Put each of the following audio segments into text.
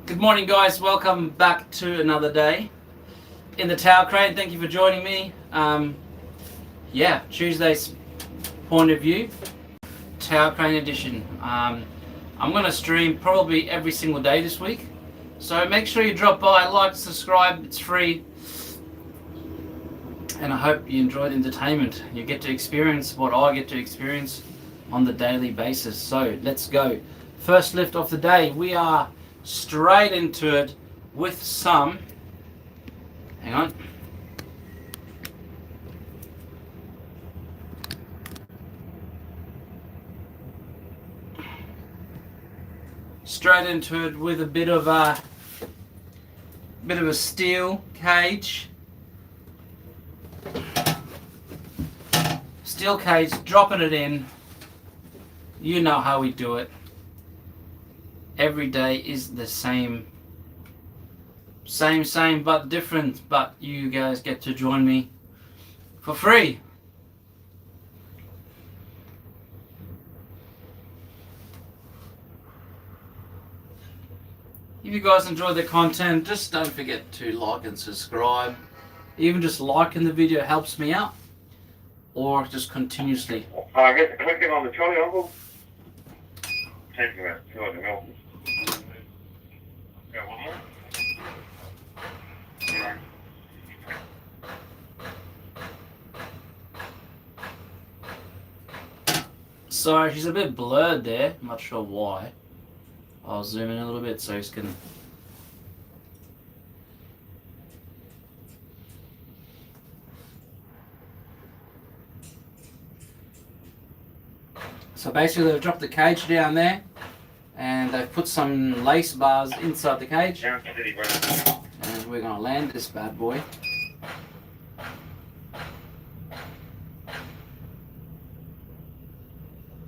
Good morning, guys. Welcome back to another day in the tower crane. Thank you for joining me. Tuesday's point of view, tower crane edition. I'm going to stream probably every single day this week, so make sure you drop by, like, subscribe. It's free, and I hope you enjoy the entertainment. You get to experience what I get to experience on the daily basis. So let's go. First lift of the day. We are straight into it with some, hang on, straight into it with a bit of a steel cage, dropping it in. You know how we do it. Every day is the same but different, but you guys get to join me for free. If you guys enjoy the content, just don't forget to like and subscribe. Even just liking the video helps me out, or just continuously. I get the clicking on the trolley, Uncle. Taking about 200 mil. Go one more. Yeah. So she's a bit blurred there. I'm not sure why. I'll zoom in a little bit so you can. So basically they've dropped the cage down there and they've put some lace bars inside the cage, and we're going to land this bad boy.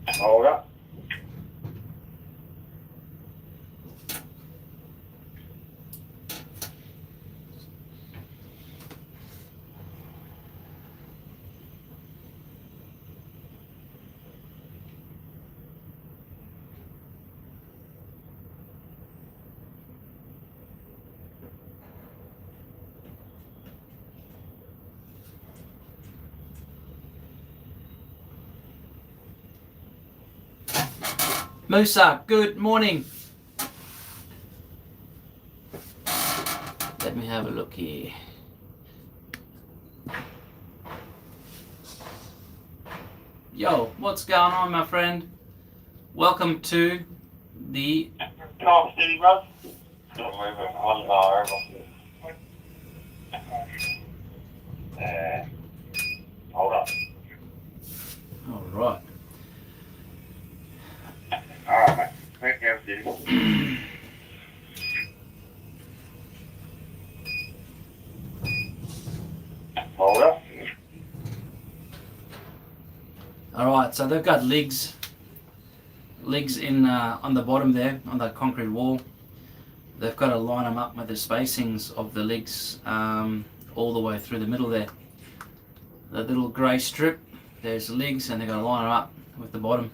Hold up. Musa, good morning. Let me have a look here. Yo, what's going on, my friend? Welcome to the Tower City Road. Don't move it 1 bar over. Hold up. All right. Alright, mate. Thank you, City. Hold up. All right. So they've got legs in on the bottom there on that concrete wall. They've got to line them up with the spacings of the legs all the way through the middle there. That little grey strip, there's the legs, and they're going to line them up with the bottom.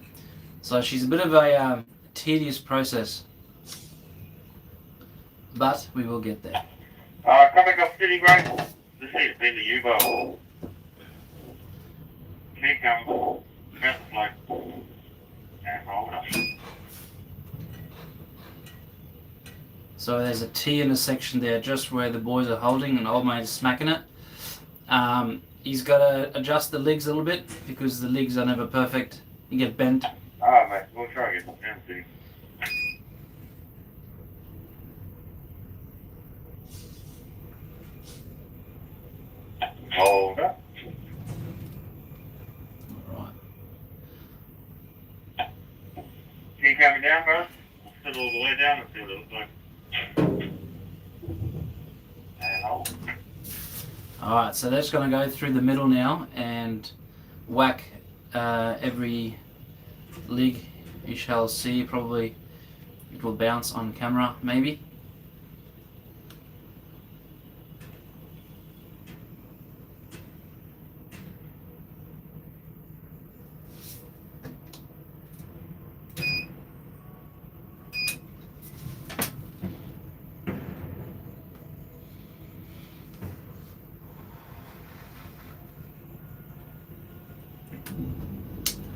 So she's a bit of a tedious process, but we will get there. Coming off City Road. This has been the U-boat. Keep going. Bounce like. And hold up. So there's a T in the section there, just where the boys are holding, and old mate is smacking it. He's got to adjust the legs a little bit because the legs are never perfect. You get bent. Alright, mate. We'll try and get down to. Hold up. All right. Keep coming down, bro. We'll sit all the way down and see what it looks like. And hold. Alright, so that's going to go through the middle now and whack every leg. You shall see, probably it will bounce on camera maybe.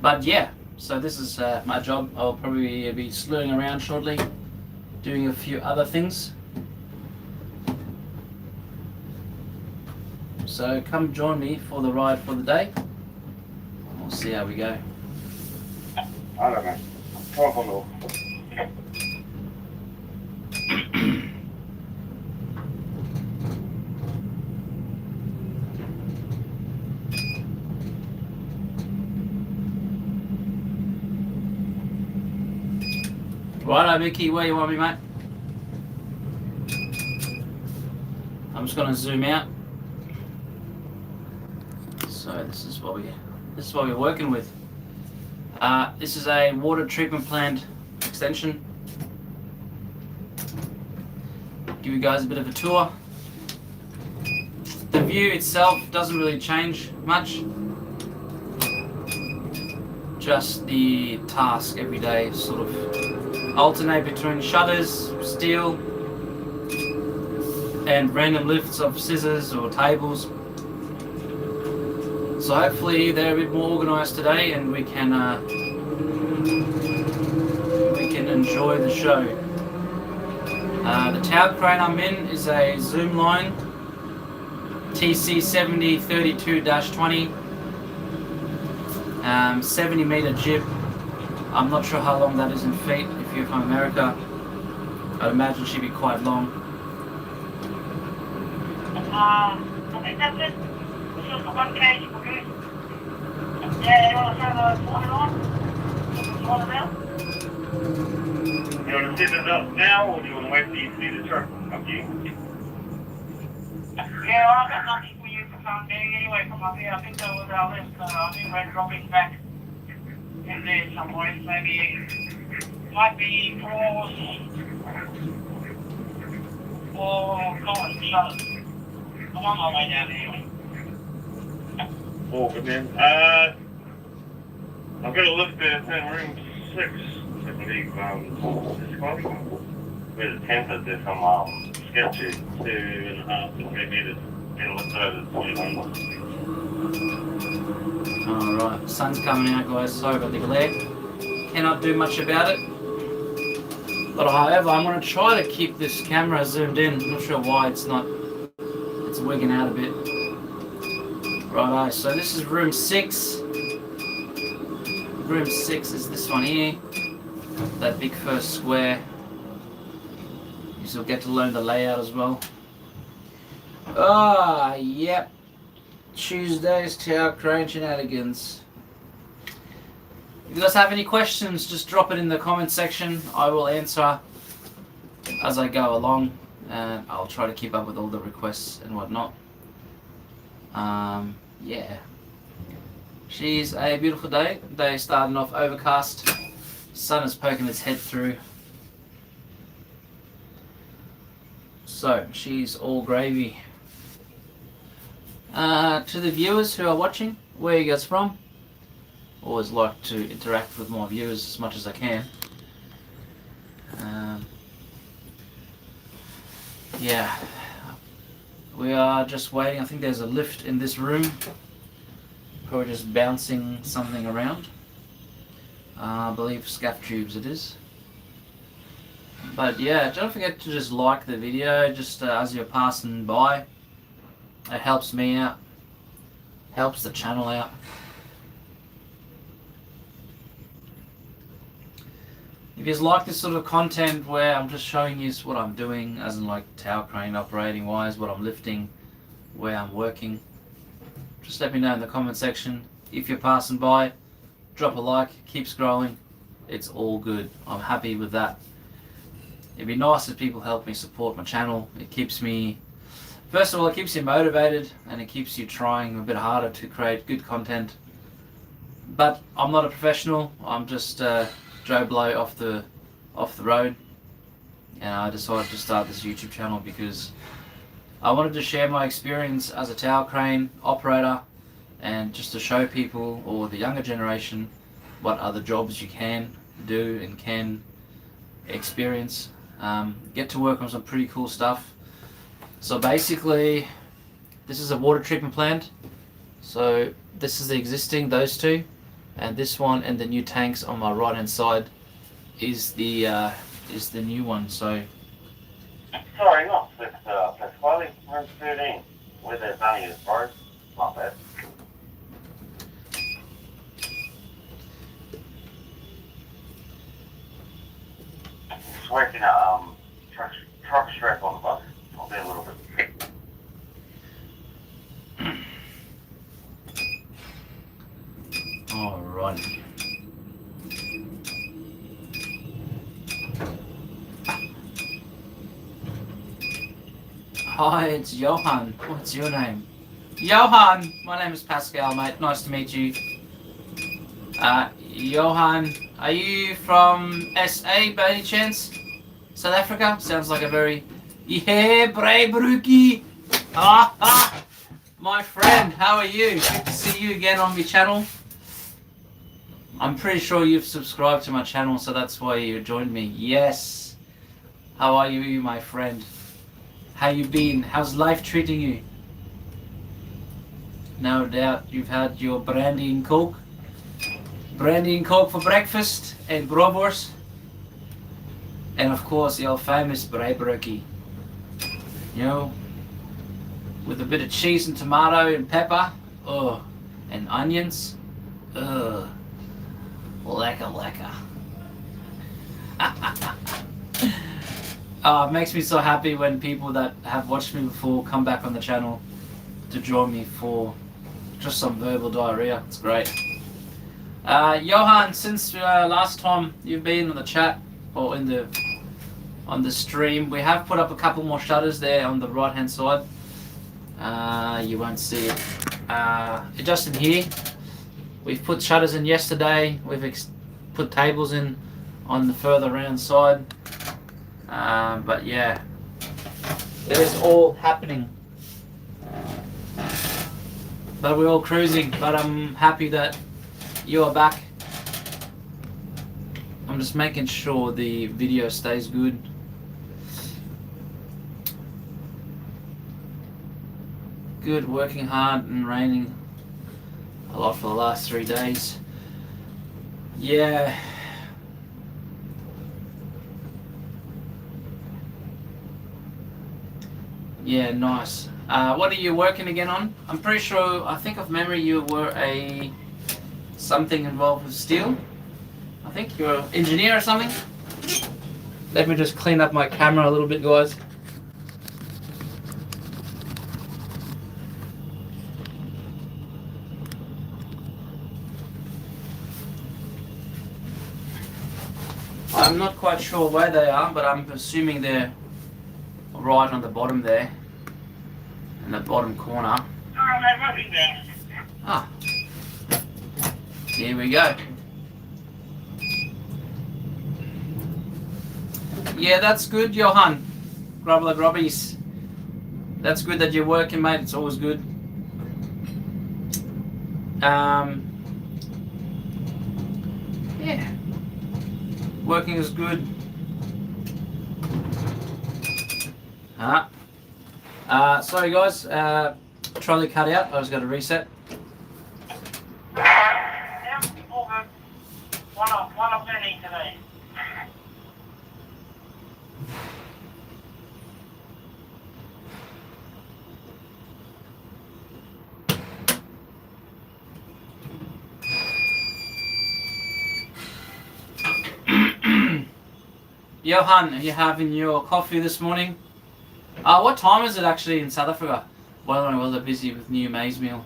But yeah, so this is my job. I'll probably be slewing around shortly, doing a few other things. So come join me for the ride for the day. We'll see how we go. I don't know. Probably. Righto, Mickey, where you want me, mate? I'm just gonna zoom out. So this is what we're working with. This is a water treatment plant extension. Give you guys a bit of a tour. The view itself doesn't really change much. Just the task every day, sort of alternate between shutters, steel, and random lifts of scissors or tables. So hopefully they're a bit more organised today, and we can enjoy the show. The tower crane I'm in is a Zoomline TC7032-20, 70 meter jib. I'm not sure how long that is in feet. If you're from America, I'd imagine she'd be quite long. I think that's it. It's just the one case, okay? Yeah, you want to turn the water on? Water now? You want to set it up now, or do you want to wait till you see the truck? Up to you. Yeah, well, I've got nothing for you for time being anyway from up here. I think that was our list. I think we're dropping back in there somewhere. Maybe, might be floors or doors, shutters. I'm on my way down anyway. Oh, good man. I've got a lift there in room 6, I believe, this one. Where the tempered, there's some sketchy 2.5 to 3 meters. And lift over to 21. Alright, sun's coming out, guys. Sorry about the glare. Cannot do much about it. But however, I'm going to try to keep this camera zoomed in. I'm not sure why it's wigging out a bit. Righto, so this is room 6. Room 6 is this one here. That big first square. You'll get to learn the layout as well. Yep. Tuesday's tower crane shenanigans. If you guys have any questions, just drop it in the comment section. I will answer as I go along, and I'll try to keep up with all the requests and whatnot. Yeah. She's a beautiful day. Day starting off overcast. Sun is poking its head through. So, she's all gravy. To the viewers who are watching, where are you guys from? Always like to interact with my viewers as much as I can. Yeah, we are just waiting. I think there's a lift in this room. Probably just bouncing something around. I believe scaff tubes it is. But yeah, don't forget to just like the video just as you're passing by. It helps me out, helps the channel out. If you like this sort of content where I'm just showing you what I'm doing, as in like tower crane operating wise, what I'm lifting, where I'm working, just let me know in the comment section. If you're passing by, drop a like, keep scrolling. It's all good. I'm happy with that. It'd be nice if people help me support my channel. It keeps me, first of all, it keeps you motivated and it keeps you trying a bit harder to create good content. But I'm not a professional. I'm just Joe Blow off the road, and I decided to start this YouTube channel because I wanted to share my experience as a tower crane operator, and just to show people, or the younger generation, what other jobs you can do and can experience. Get to work on some pretty cool stuff. So basically, this is a water treatment plant. So this is the existing, those two, and this one and the new tanks on my right hand side is the new one. So Sorry, not 6, Pasquale. Room 13. Where there's only is, bro. Not bad. Just working a truck strap on the bus. I'll be a little bit. alrighty. Hi, it's Johan. What's your name? Johan! My name is Pascal, mate. Nice to meet you. Johan, are you from SA by any chance? South Africa? Sounds like a very... Yeah, Brabruki! Ah! My friend, how are you? Good to see you again on my channel. I'm pretty sure you've subscribed to my channel, so that's why you joined me. Yes. How are you, my friend? How you been? How's life treating you? No doubt you've had your brandy and coke. Brandy and coke for breakfast and bratwurst. And of course your famous braaibrokkie. You know, with a bit of cheese and tomato and pepper. Oh, and onions. Ugh. Lekker. It makes me so happy when people that have watched me before come back on the channel to join me for just some verbal diarrhea. It's great. Johan, since last time you've been on the chat or on the stream, we have put up a couple more shutters there on the right hand side. You won't see it. Just in here, we've put shutters in yesterday. We've put tables in on the further round side. But yeah, it is all happening. But we're all cruising. But I'm happy that you are back. I'm just making sure the video stays good. Good, working hard and raining a lot for the last 3 days. Yeah. Yeah, nice. What are you working again on? I'm pretty sure, I think of memory you were something involved with steel. I think you're an engineer or something. Let me just clean up my camera a little bit, guys. I'm not quite sure where they are, but I'm assuming they're right on the bottom there, in the bottom corner. Ah, here we go. Yeah, that's good, Johan. Grubbler grubbies. That's good that you're working, mate. It's always good. Yeah, working is good. Sorry guys, trolley cut out. I was going to reset. Yeah, all good. One of many today. Johan, are you having your coffee this morning? What time is it actually in South Africa? Well, they're busy with new maize meal.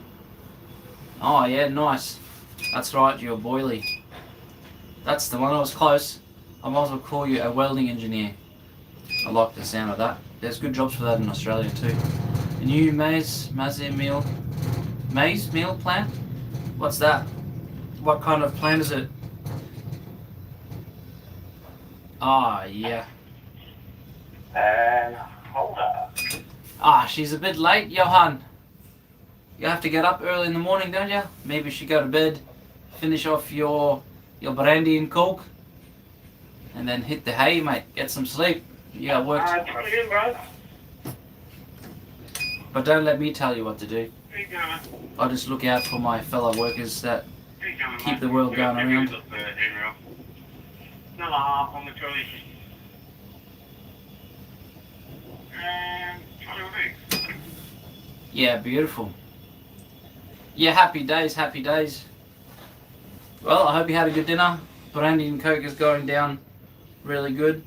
Oh yeah, nice. That's right, you're a boilie. That's the one. I was close. I might as well call you a welding engineer. I like the sound of that. There's good jobs for that in Australia too. A new maize meal plant? What's that? What kind of plant is it? Ah, yeah. And hold up. Ah, she's a bit late, Johan. You have to get up early in the morning, don't you? Maybe you should go to bed, finish off your brandy and coke, and then hit the hay, mate. Get some sleep. You got work. Alright, pretty good, bro. But don't let me tell you what to do. How you doing? I'll just look out for my fellow workers that keep the world going around. No, on the trolley. And 20 weeks. Yeah, beautiful. Yeah, happy days, happy days. Well, I hope you had a good dinner. Brandy and Coke is going down really good.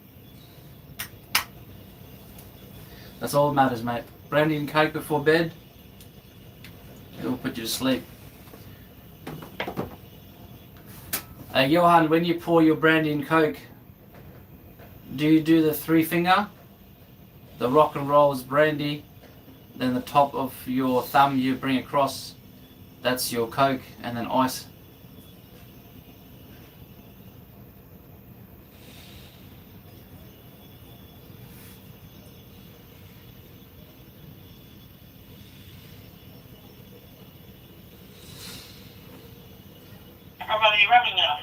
That's all that matters, mate. Brandy and Coke before bed, it'll put you to sleep. Johan, when you pour your brandy and Coke, do you do the 3-finger? The rock and roll is brandy, then the top of your thumb you bring across, that's your Coke, and then ice. How about you rubbing now?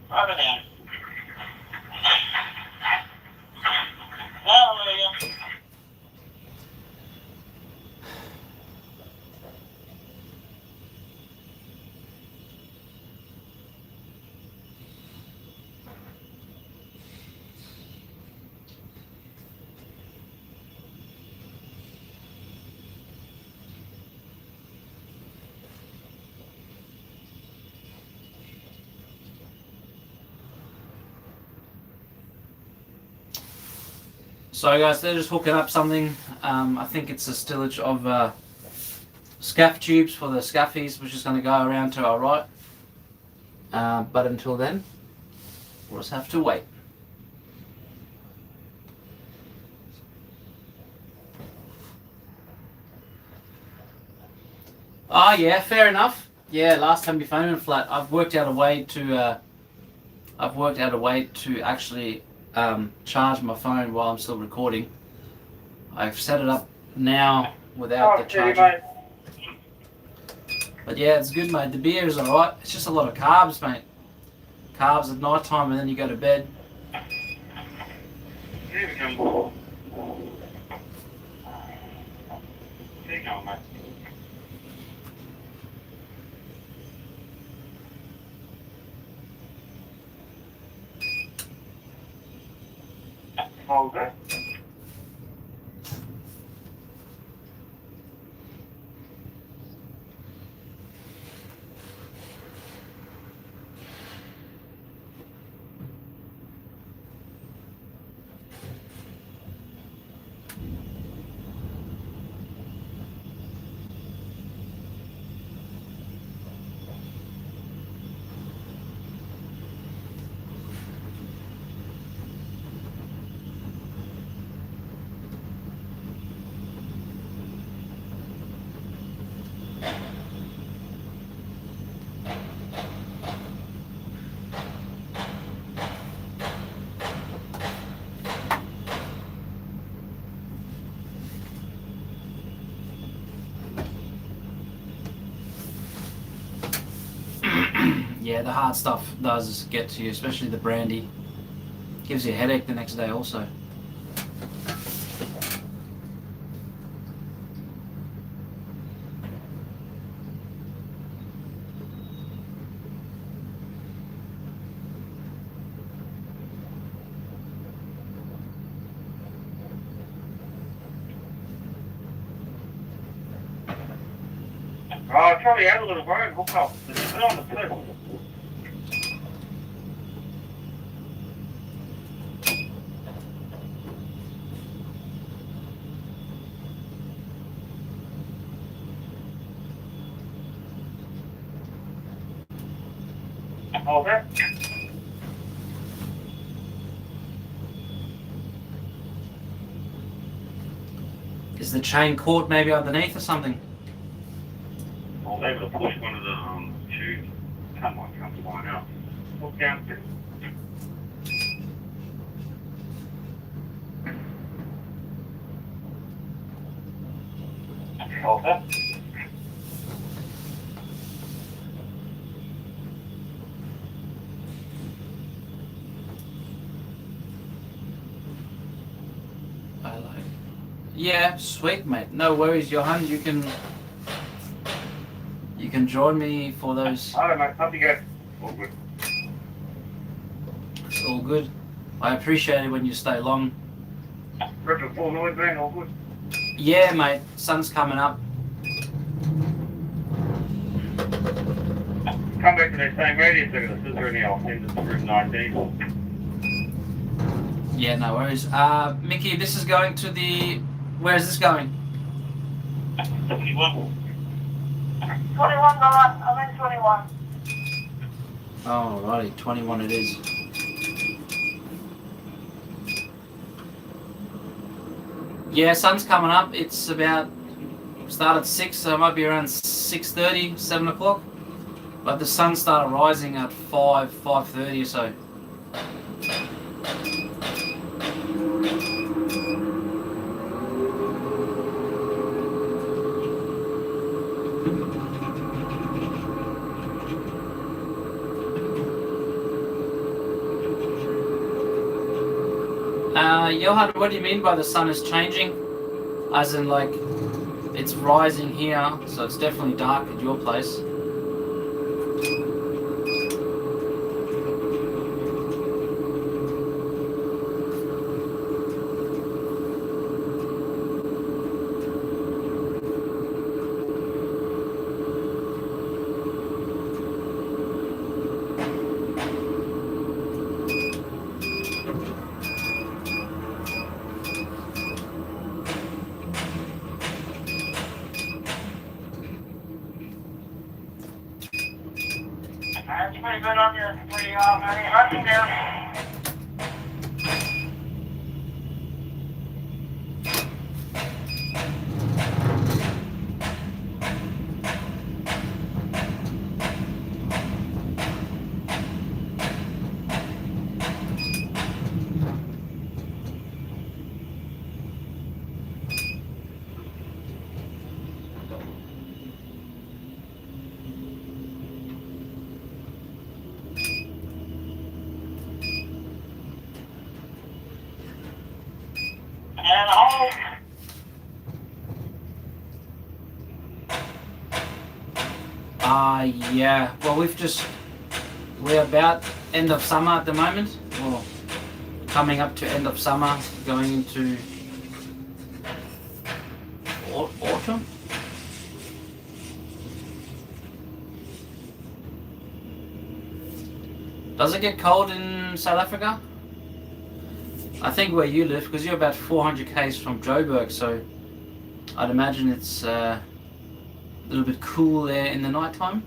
Rub it in. Hallelujah. So guys, they're just hooking up something. I think it's a stillage of scaff tubes for the scaffies, which is going to go around to our right. But until then, we'll just have to wait. Oh yeah, fair enough. Yeah, last time your phone went flat, I've worked out a way to actually charge my phone while I'm still recording. I've set it up now without the charger. But yeah, it's good, mate. The beer is alright. It's just a lot of carbs, mate. Carbs at night time and then you go to bed. Here we go. Here you go, mate. Hold it. Yeah, the hard stuff does get to you, especially the brandy. Gives you a headache the next day also. Oh, I probably had a little bird hook up. It's on the cliff. Okay. Is the chain caught maybe underneath or something? I was able to push one of the tubes. Come on, come to find out. Look down there. Okay. I like. Yeah, sweet mate. No worries, Johan. You can can join me for those. Alright, mate. Up you go. All good. It's all good. I appreciate it when you stay long. Rip a full noise, man. All good. Yeah, mate. Sun's coming up. Come back to that same radius. They're going to scissor in I'll send it to Route 19. Yeah, no worries. Mickey, this is going to the... Where is this going? 21. 21, I'm in 21. Alrighty, 21 it is. Yeah, sun's coming up. It's about... Start at 6, so it might be around 6:30, 7 o'clock. But the sun started rising at 5:30 or so. Johan, what do you mean by the sun is changing? As in, like, it's rising here, so it's definitely dark at your place. That's pretty good on your hunting there. And home. Yeah. Well, we're about end of summer at the moment. Well, coming up to end of summer, going into autumn. Does it get cold in South Africa? I think where you live, because you're about 400 k's from Joburg, so I'd imagine it's a little bit cool there in the night time.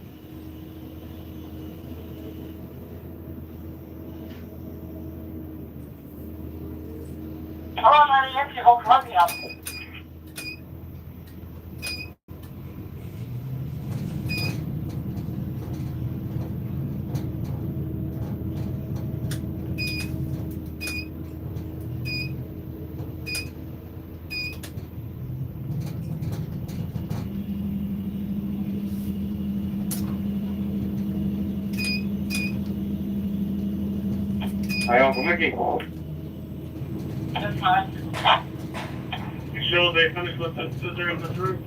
Hold on, you hold me up. Hey, Uncle Mickey. That's fine. You sure they finished with the scissor in this room?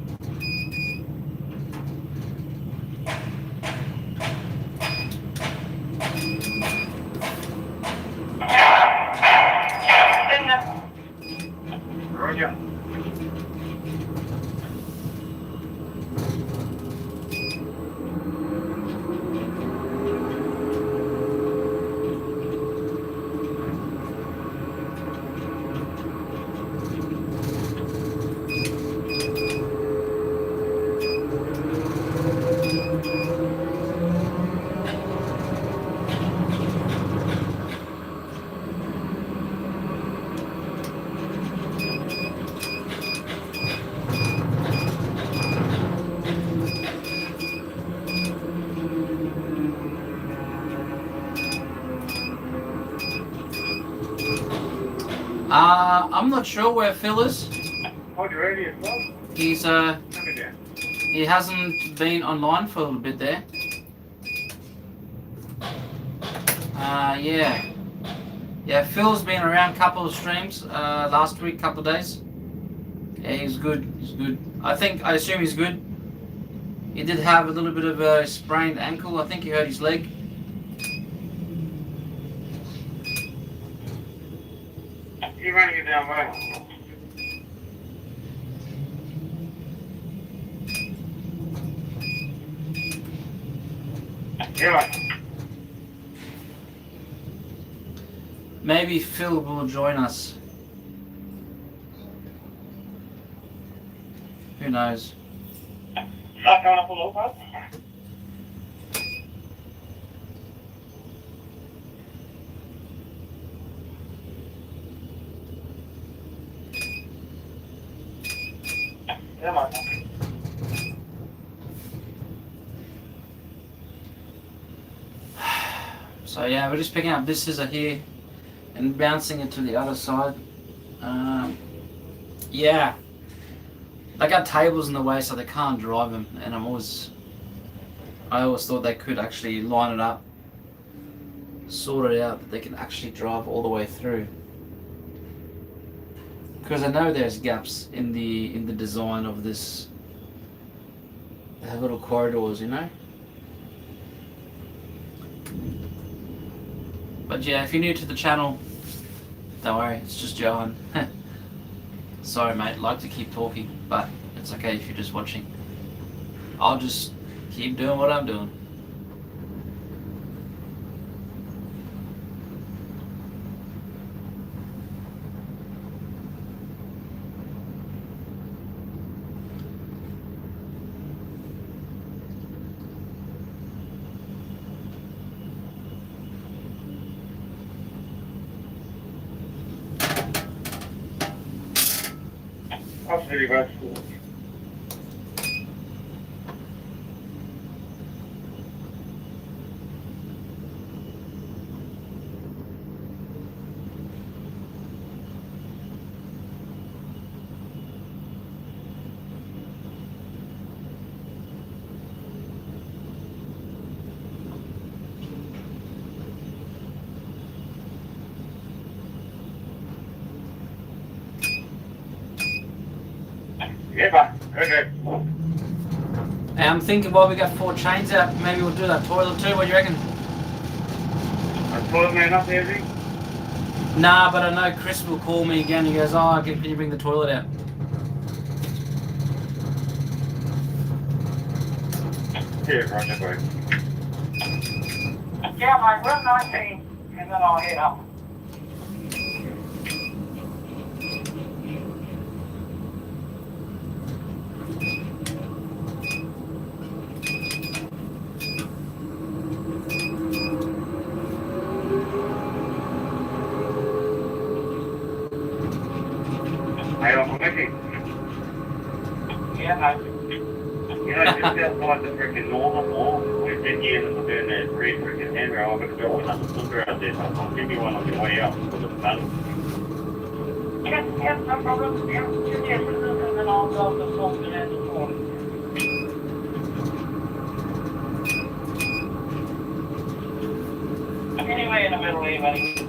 Roger. I'm not sure where Phil is. Hold your radio, Bob. He's Come here. he hasn't been online for a little bit there. Yeah, Phil's been around a couple of streams last week, couple of days. Yeah, he's good. I assume he's good. He did have a little bit of a sprained ankle. I think he hurt his leg. You running it down, mate? Yeah, mate. Maybe Phil will join us. Who knows? Start coming up a little bit. Yeah, mate. So yeah, we're just picking up this scissor here and bouncing it to the other side. Yeah, they got tables in the way so they can't drive them, and I always thought they could actually line it up, sort it out that they can actually drive all the way through. Because I know there's gaps in the design of this. They have little corridors, you know. But yeah, if you're new to the channel, don't worry, it's just Johan. Sorry mate, like to keep talking, but it's okay if you're just watching. I'll just keep doing what I'm doing. Absolutely, bro. Yeah, bro. Okay. Hey, I'm thinking while we got 4 chains out, maybe we'll do that toilet too. What do you reckon? I told man up there, Vic. Nah, but I know Chris will call me again. He goes, "Oh, can you bring the toilet out?" Yeah, right, bro. Yeah, mate, we're 19, and then I'll head up. Hey, Uncle Mickey. Yeah, mate. You know, just outside the freaking northern wall, we've been here and we're doing that red freaking handrail. I've got to go with another slipper out there, so I'll give you one on your way up for the fun. Yes, no problem. Yeah, just yes, and then I'll go to the phone and answer the phone. Anyway, in the middle here, buddy.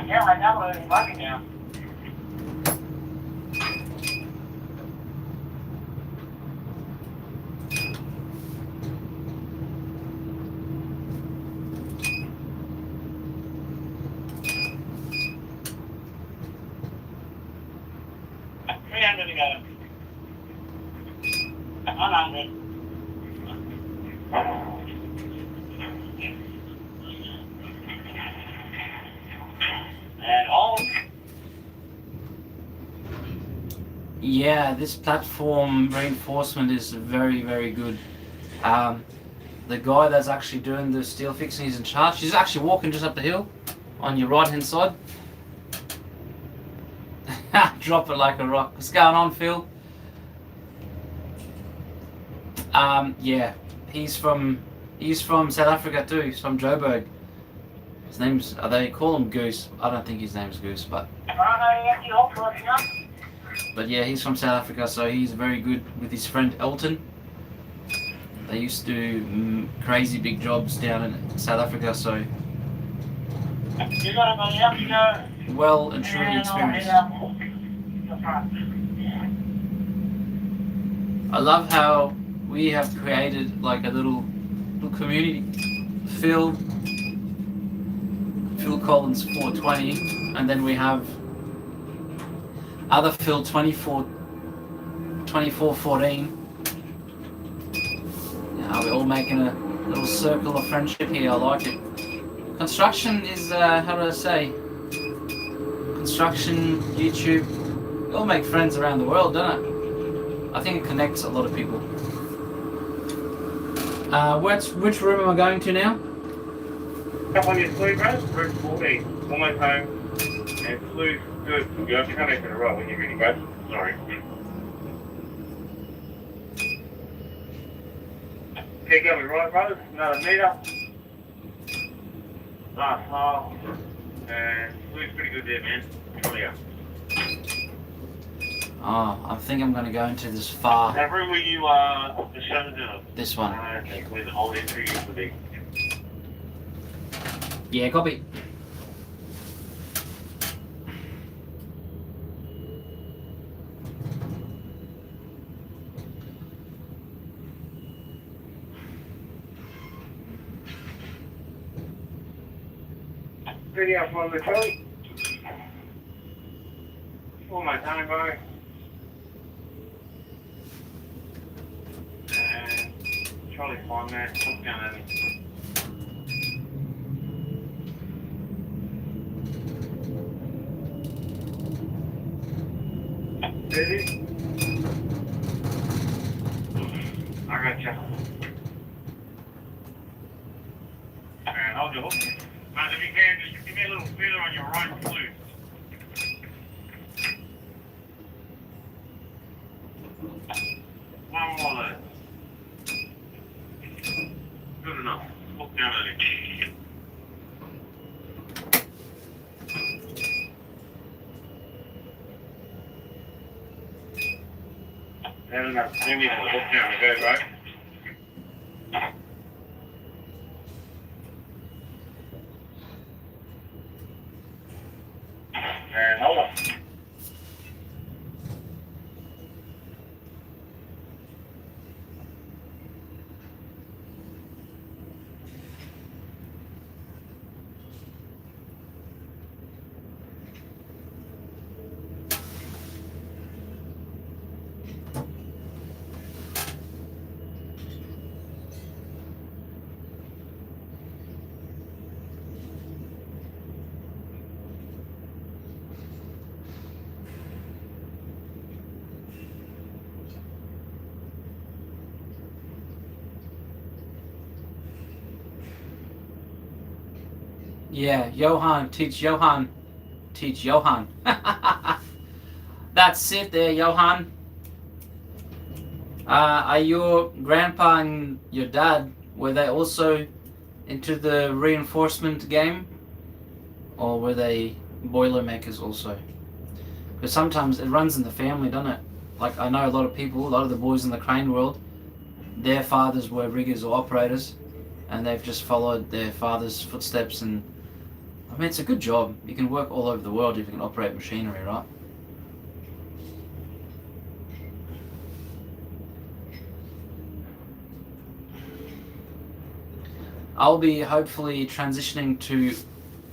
Yeah, right now we're lucky now. $300 to go. 100. And all. Yeah, this platform reinforcement is very, very good. The guy that's actually doing the steel fixing is in charge. He's actually walking just up the hill on your right hand side. Drop it like a rock. What's going on, Phil? Yeah, he's from South Africa too. He's from Joburg. His name's, they call him Goose. I don't think his name's Goose, but But yeah, he's from South Africa, so he's very good with his friend Elton. They used to do crazy big jobs down in South Africa, so well and truly experienced. I love how we have created like a little community. Phil Collins 420, and then we have other Phil 2414. We're all making a little circle of friendship here. I like it. Construction is, how do I say? Construction, YouTube, we all make friends around the world, don't it? I think it connects a lot of people. Which room am I going to now? Up on your sleeve, bro. Room 40. Almost home. And sleeve good. You have to come in for the right when you're ready, bro. Sorry. Keep going right, brothers. Another meter. Last half. And sleeve's pretty good there, man. Come here. Oh, I think I'm going to go into this far. That room where you, the shutters in. This one. Okay, where the old entry used to be. Yeah, copy. Ready up on the Charlie. Oh my time, bro. And Charlie fine there. Look down at him. Ready? I gotcha. And hold your hook. Mate, if you can, just give me a little feather on your right flute. One more there. Good enough. Look down at it. And enough. Give me a look down the bed, right? And hold on. Yeah, Johan, teach Johan. Teach Johan. That's it there, Johan. Are your grandpa and your dad, were they also into the reinforcement game? Or were they Boilermakers also? Because sometimes it runs in the family, doesn't it? Like I know a lot of people, a lot of the boys in the crane world, their fathers were riggers or operators, and they've just followed their father's footsteps. And I mean, it's a good job. You can work all over the world if you can operate machinery, right? I'll be hopefully transitioning to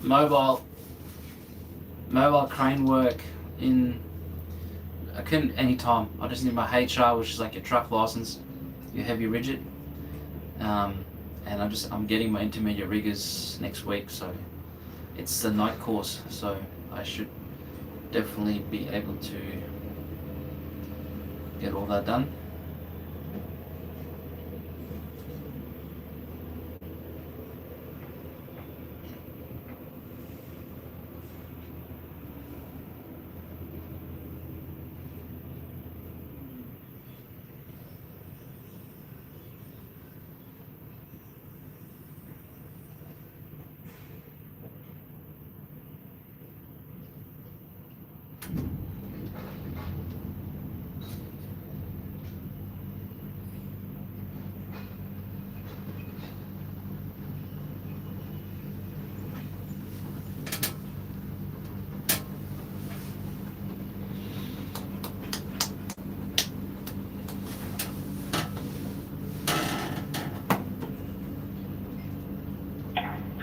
mobile crane work in anytime. I just need my HR, which is like your truck license, your heavy rigid, and I'm getting my intermediate riggers next week, so it's the night course, so I should definitely be able to get all that done.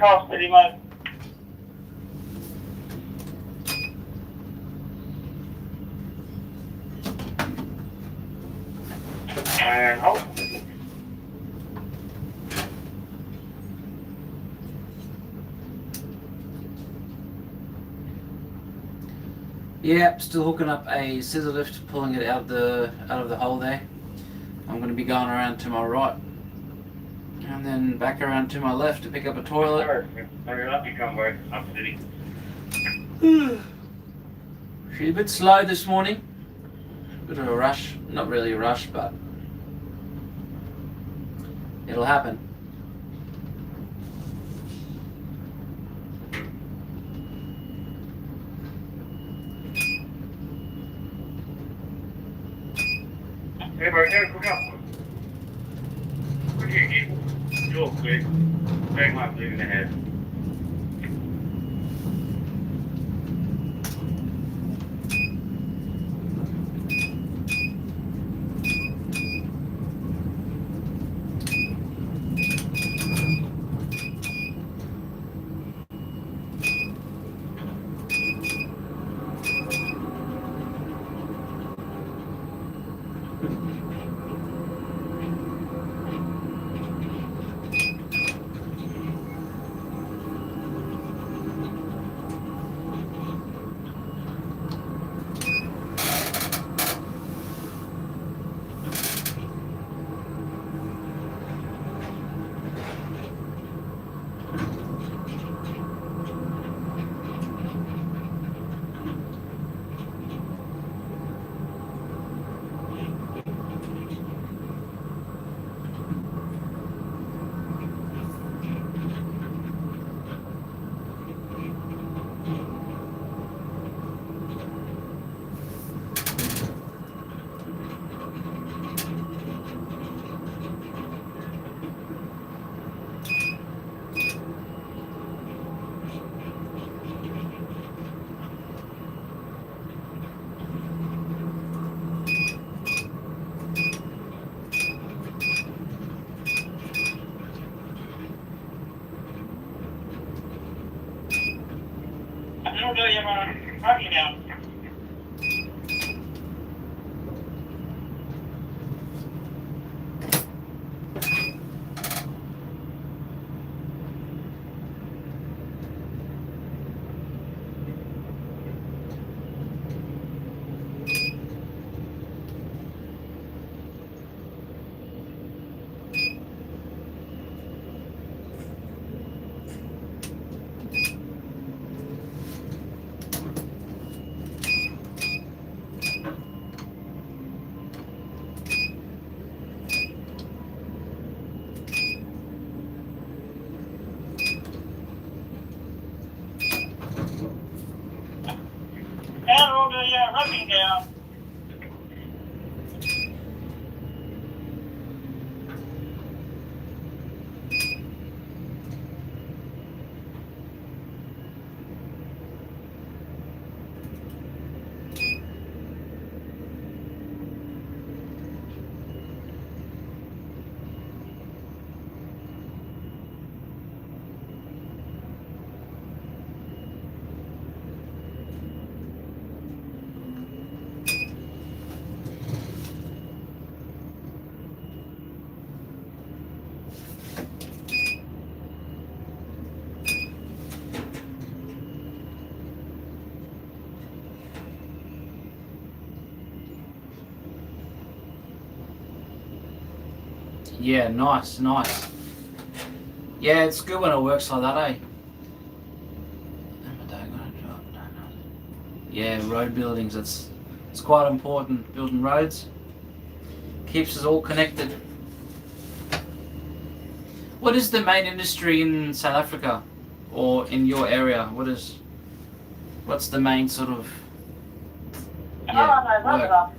custody, mate. And hold. Yeah, still hooking up a scissor lift, pulling it out of the hole there. I'm going to be going around to my right and then back around to my left to pick up a toilet. Hurry up, you come back up city. She's a bit slow this morning. Bit of a rush. Not really a rush, but it'll happen. Hey, bro, come up. What do you get? Real quick. Bang my blue in the head. I'll do you, man. Hug you now. I'll do you, hugging down. Yeah, nice. Yeah, it's good when it works like that, eh? Yeah, road buildings, it's quite important, building roads. Keeps us all connected. What is the main industry in South Africa or in your area? What's the main sort of work?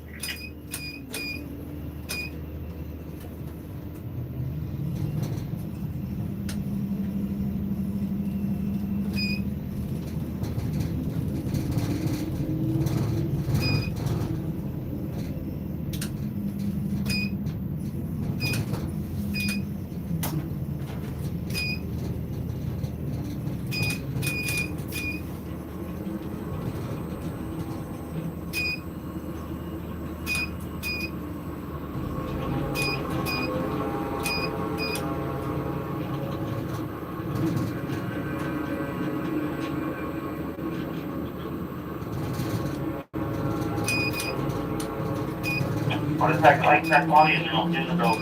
What is that? Like that body and I'll do the dog.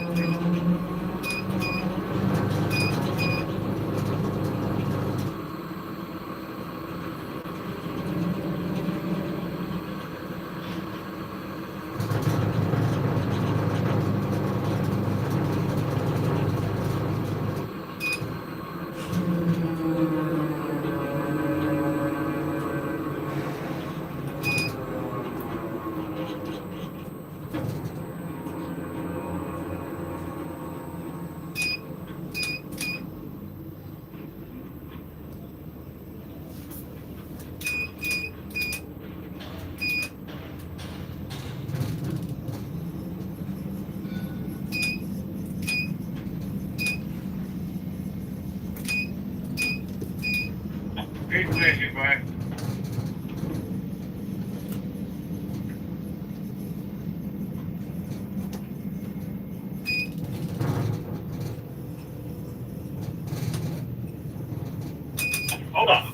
Great pleasure, bye. Hold on.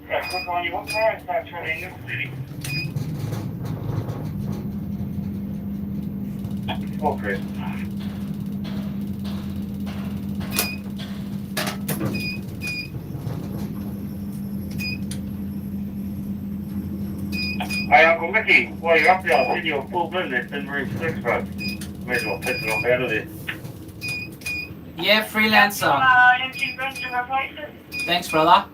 Yeah, quick on you. What car is that turning in the city? Okay. Hey, Uncle Mickey, while you're up there, I'll send you a full bin that's in room 6, bro. May as well piss it off out of there. Yeah, freelancer. Empty bin to replace it. Thanks, brother.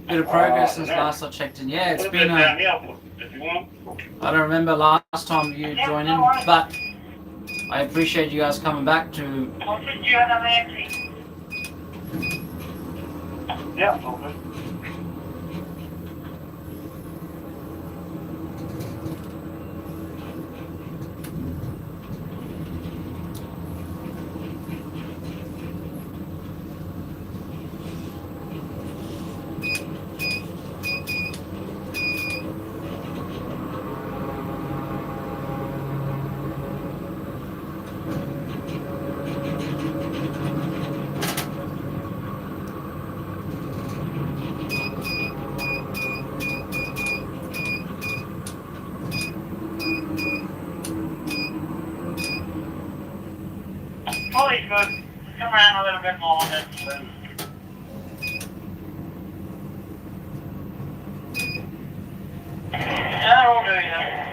Bit of progress since last I checked in. Yeah, it's Put a been bit down here, if you want. I don't remember last time you joined in, but I appreciate you guys coming back to. I'll send you another empty. Yeah, okay. Fully good. Come around a little bit more on this. Yeah, we'll do that.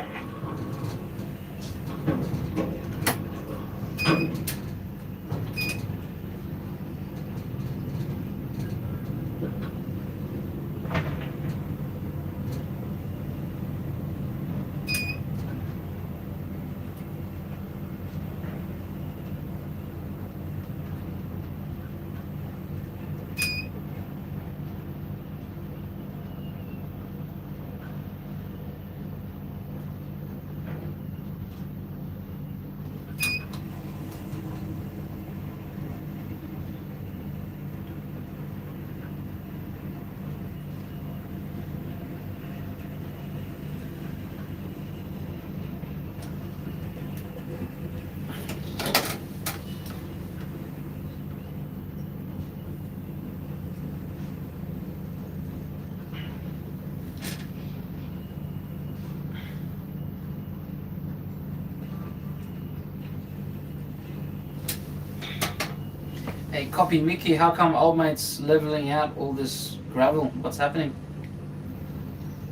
Copy Mickey, how come old mate's leveling out all this gravel? What's happening?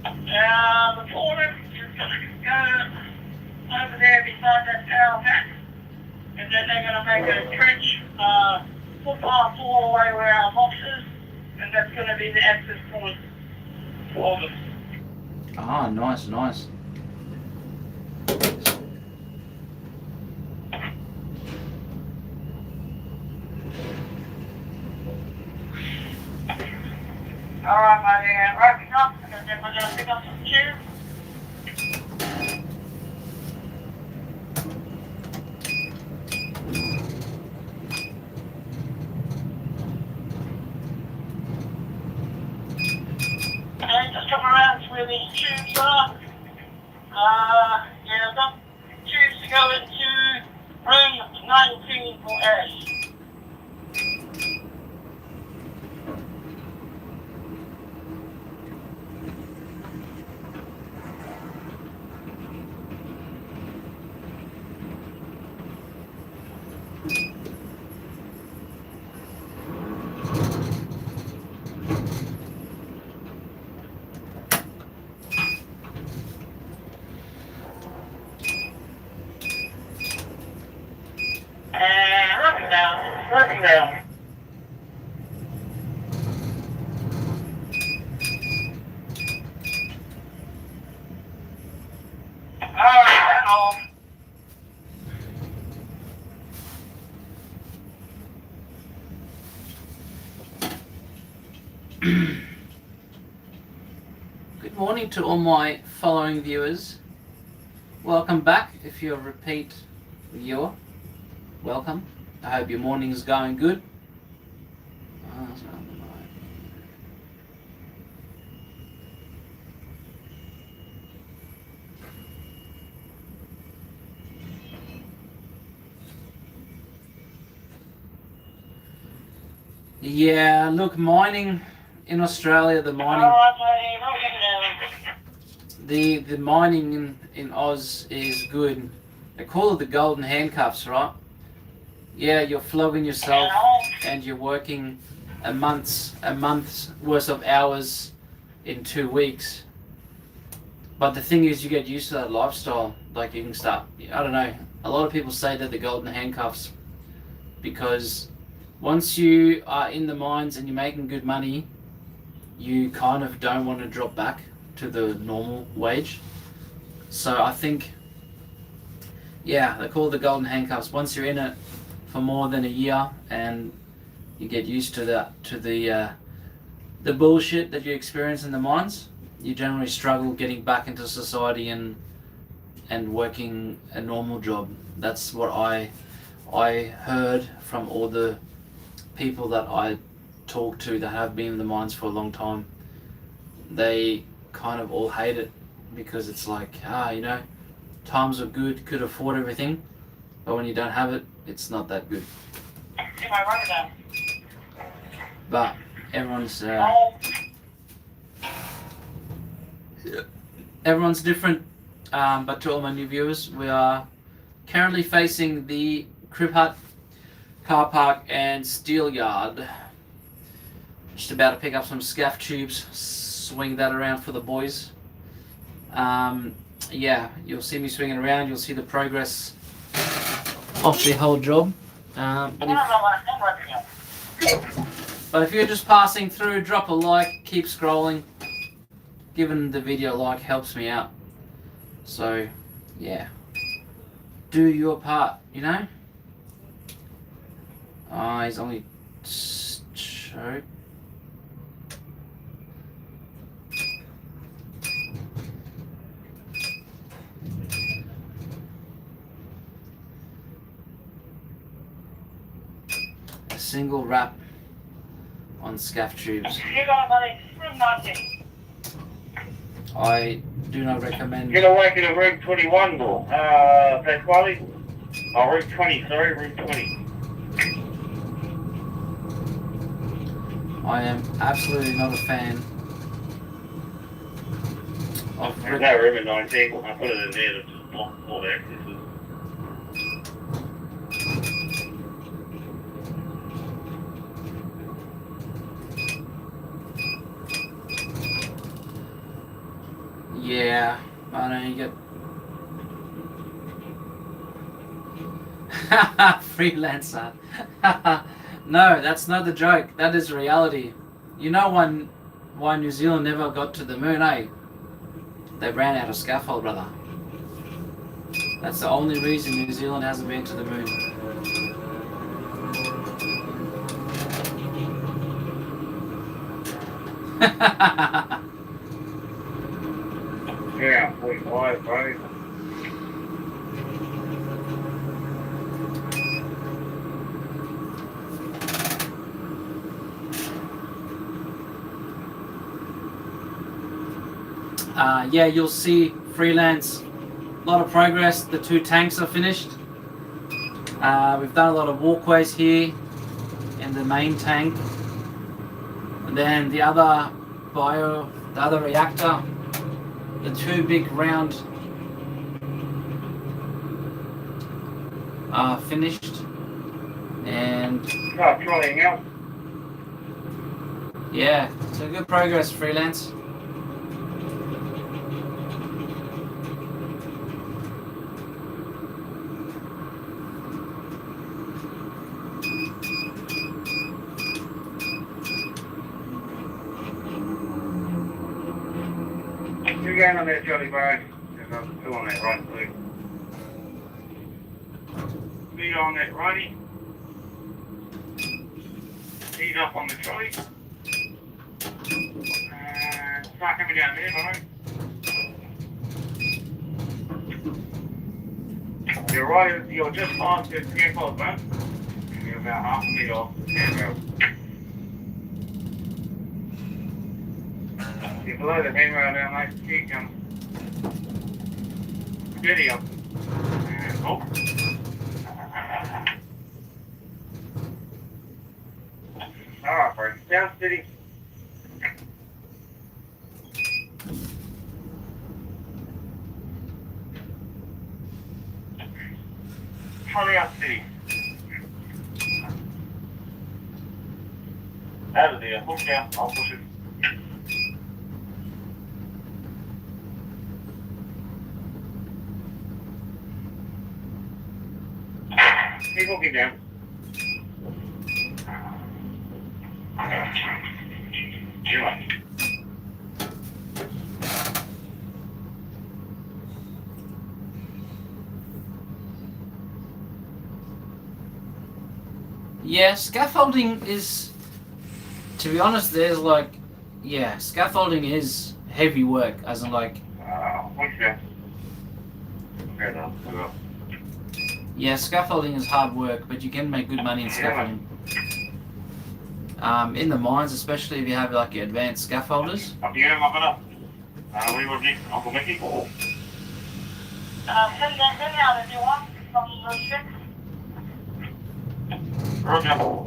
The foreman is going to go over there beside that Tower Pov, and then they're going to make a trench footpath all the way where our box is, and that's going to be the access point for them. Ah, nice, nice. Alright, mate, wrapping up, and then we're going to pick up some tubes. Okay, just come around to where these tubes are. Yeah, I've got tubes to go into room 19 for ash. Working down. Alright, that's all. Good morning to all my following viewers. Welcome back. If you're a repeat viewer, welcome. I hope your morning is going good. Yeah, look, mining in Australia, the mining in Oz is good. They call it the golden handcuffs, right? Yeah, you're flogging yourself and you're working a month's worth of hours in 2 weeks. But the thing is, you get used to that lifestyle. Like, you can start, I don't know, a lot of people say that the golden handcuffs, because once you are in the mines and you're making good money, you kind of don't want to drop back to the normal wage. So I think, yeah, they call it the golden handcuffs. Once you're in it for more than a year and you get used to the bullshit that you experience in the mines, you generally struggle getting back into society and working a normal job. That's what I heard from all the people that I talk to that have been in the mines for a long time. They kind of all hate it because it's like, you know, times are good, could afford everything, but when you don't have it, it's not that good. But everyone's different. But to all my new viewers, we are currently facing the Crib Hut, car park and steel yard. Just about to pick up some scaff tubes, swing that around for the boys. Yeah, you'll see me swinging around, you'll see the progress of the whole job. But if you're just passing through, drop a like, keep scrolling. Giving the video a like helps me out. So, yeah. Do your part, you know? He's only choked. A single wrap on scaff tubes. I do not recommend. Get away to room 21, Pasquale. Oh, room 20, sorry, room 20. I am absolutely not a fan of There's no room in 19. I put it in there to just block all the accesses. Yeah, I know you get freelancer. No, that's not the joke. That is reality. You know why New Zealand never got to the moon, eh? They ran out of scaffold, brother. That's the only reason New Zealand hasn't been to the moon. Yeah, 45, bro. Yeah, you'll see freelance. A lot of progress. The 2 tanks are finished. We've done a lot of walkways here in the main tank. And then the other reactor, the 2 big round are finished. And Start trolling out. yeah, so good progress, freelance. You're going on there, Johnny, bro. There's another 2 on that right, too. You go on that righty. He's up on the trolley. Start coming down there, bro. You're right, you're just past the scaffold, bro. You're about half a metre off the handrail. You're below the handrail now, mate. Here you come. Steady up. And oh. Alright, bro. Down steady. Hurry up, steady. Out of there. Hook down. I'll push it. Keep hooking down. You're right. Yeah, scaffolding is, to be honest, there's like, yeah, scaffolding is heavy work, as in like, What's that? Fair enough. yeah, scaffolding is hard work, but you can make good money in scaffolding. In the mines, especially if you have like your advanced scaffolders. Up to you, my brother. We will be Uncle Mickey. Send that out if you want from the ship. Roger.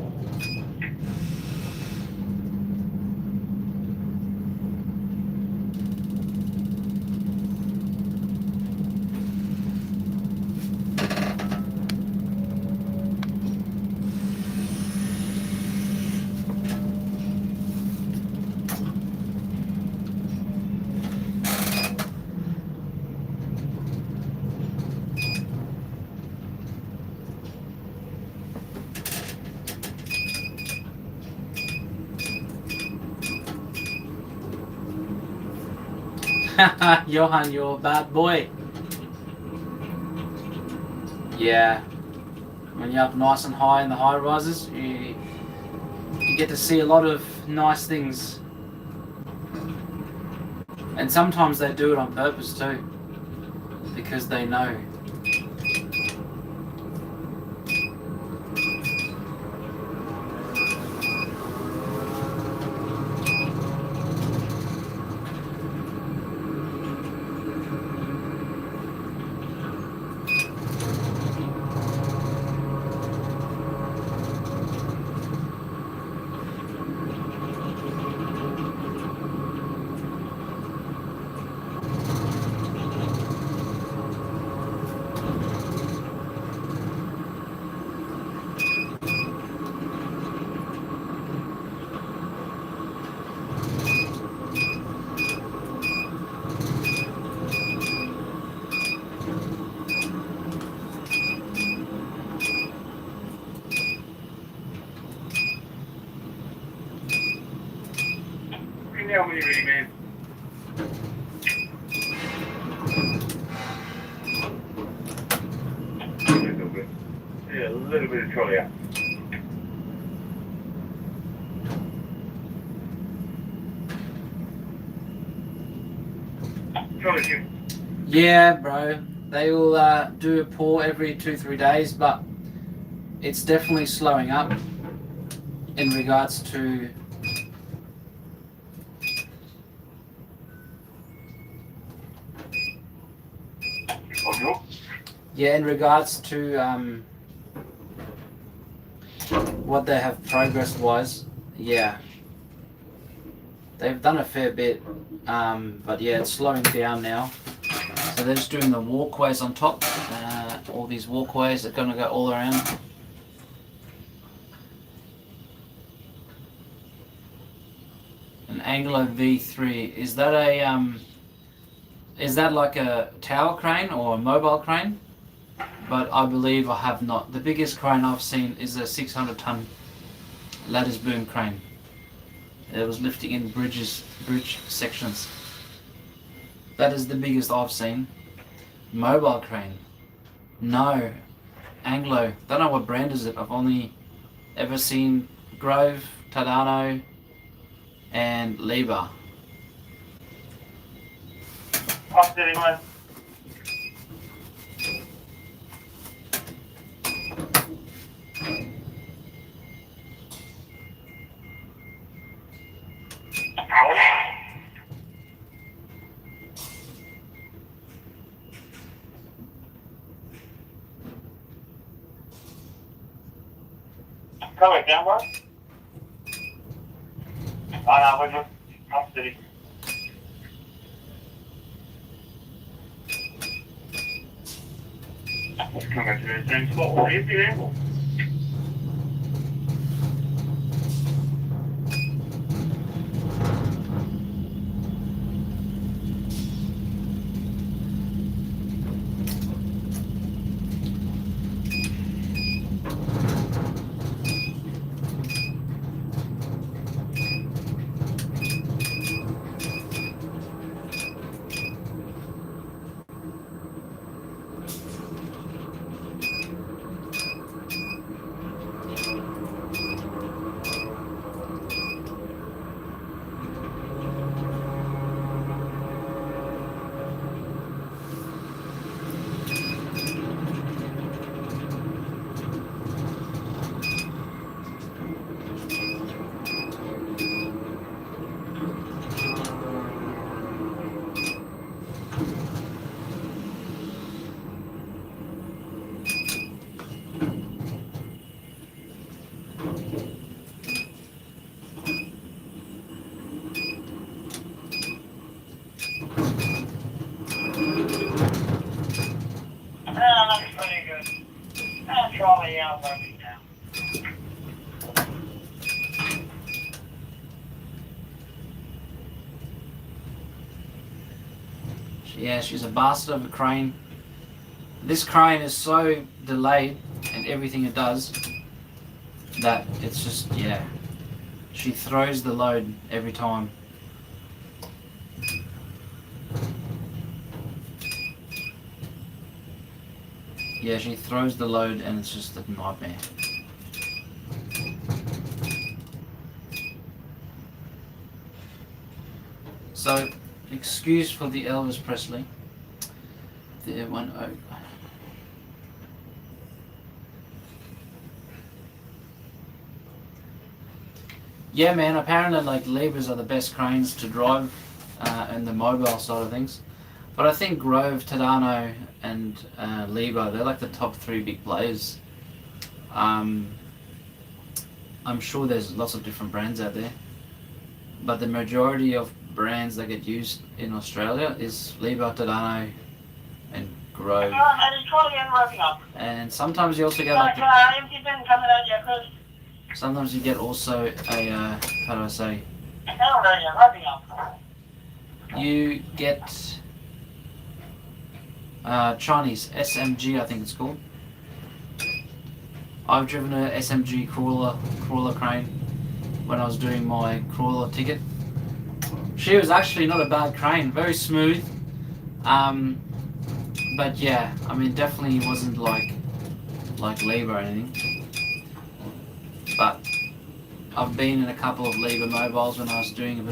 Johan, you're a bad boy. Yeah. When you're up nice and high in the high rises, you get to see a lot of nice things. And sometimes they do it on purpose too, because they know. Yeah, what do you really mean? A little bit. Yeah, a little bit of trolley up. Trolley shift. Yeah, bro. They will do a pour every 2-3 days, but it's definitely slowing up in regards to Bonjour. yeah, in regards to what they have progress-wise. Yeah, they've done a fair bit, but yeah, it's slowing down now. So they're just doing the walkways on top. All these walkways are going to go all around. An Anglo V3. Is that like a tower crane or a mobile crane? But I believe I have not. The biggest crane I've seen is a 600-ton lattice boom crane. It was lifting in bridge sections. That is the biggest I've seen. Mobile crane. No. Anglo. Don't know what brand is it. I've only ever seen Grove, Tadano, and Liebherr. Up there, man. Coming down, bro. No, we're just up city. Let's come back to the same spot. What is it? That's pretty good. I'll trolley out every now. Yeah, she's a bastard of a crane. This crane is so delayed in everything it does that it's just, yeah. She throws the load every time. Yeah, she throws the load and it's just a nightmare. So, excuse for the Elvis Presley. The 10. Yeah, man, apparently like Liebherrs are the best cranes to drive in the mobile side of things. But I think Grove, Tadano and Liebherr, they're like the top 3 big players. I'm sure there's lots of different brands out there. But the majority of brands that get used in Australia is Liebherr, Tadano and Grove. And sometimes you also get like sometimes you get also a how do I say? You get Chinese SMG, I think it's called. I've driven a SMG crawler crane when I was doing my crawler ticket. She was actually not a bad crane, very smooth. But yeah, I mean, definitely wasn't like Lever or anything. But I've been in a couple of Lever mobiles when I was doing a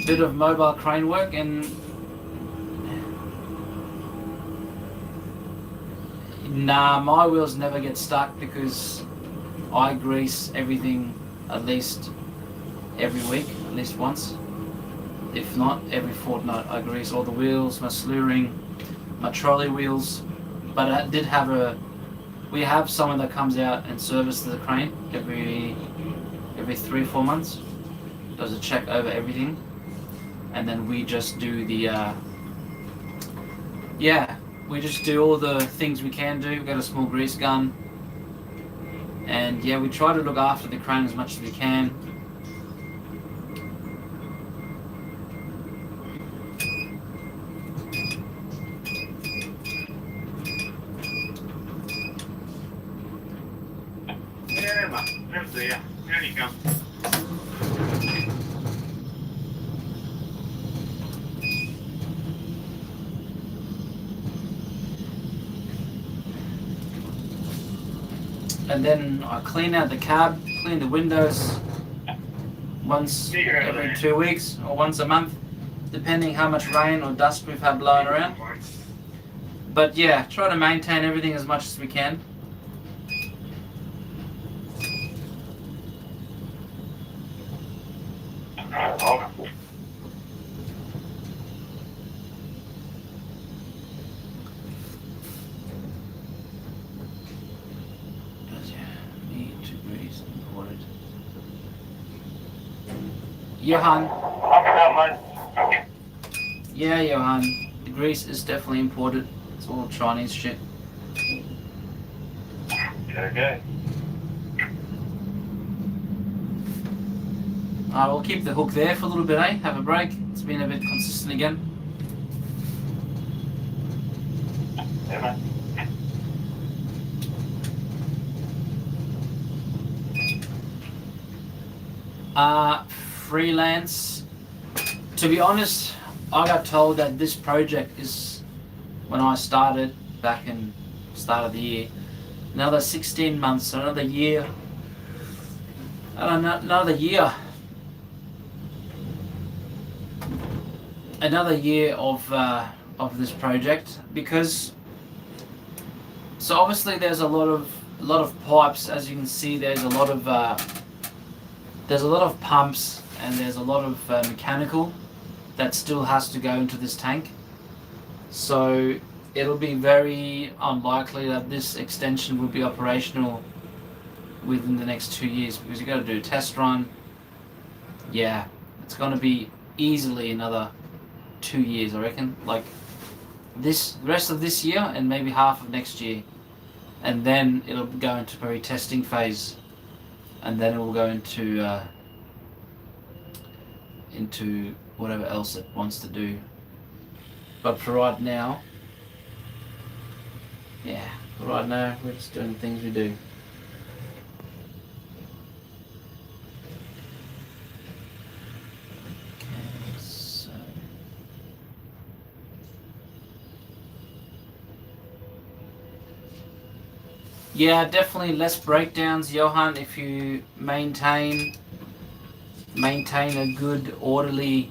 bit of mobile crane work, and nah, my wheels never get stuck because I grease everything at least every week, at least once. If not, every fortnight I grease all the wheels, my slew ring, my trolley wheels. But I did have we have someone that comes out and services the crane every 3 or 4 months. Does a check over everything, and then we just do we just do all the things we can do. We've got a small grease gun, and yeah, we try to look after the crane as much as we can. There you go. And then I clean out the cab, clean the windows once every 2 weeks or once a month, depending how much rain or dust we've had blowing around. But yeah, try to maintain everything as much as we can. Johan. Yeah, Johan. The grease is definitely imported. It's all Chinese shit. Okay. Alright, we'll keep the hook there for a little bit, eh? Have a break. It's been a bit consistent again. Yeah, man. Freelance. To be honest, I got told that this project is, when I started back in the start of the year, another 16 months, another year. I don't know, another year of this project, because so obviously there's a lot of pipes, as you can see. There's a lot of pumps, and there's a lot of mechanical that still has to go into this tank. So it'll be very unlikely that this extension will be operational within the next 2 years, because you got to do a test run. Yeah, it's going to be easily another 2 years, I reckon. Like the rest of this year and maybe half of next year, and then it'll go into very testing phase, and then it will go into whatever else it wants to do. But for right now, we're just doing the things we do. Okay, so yeah, definitely less breakdowns, Johan, if you maintain a good, orderly,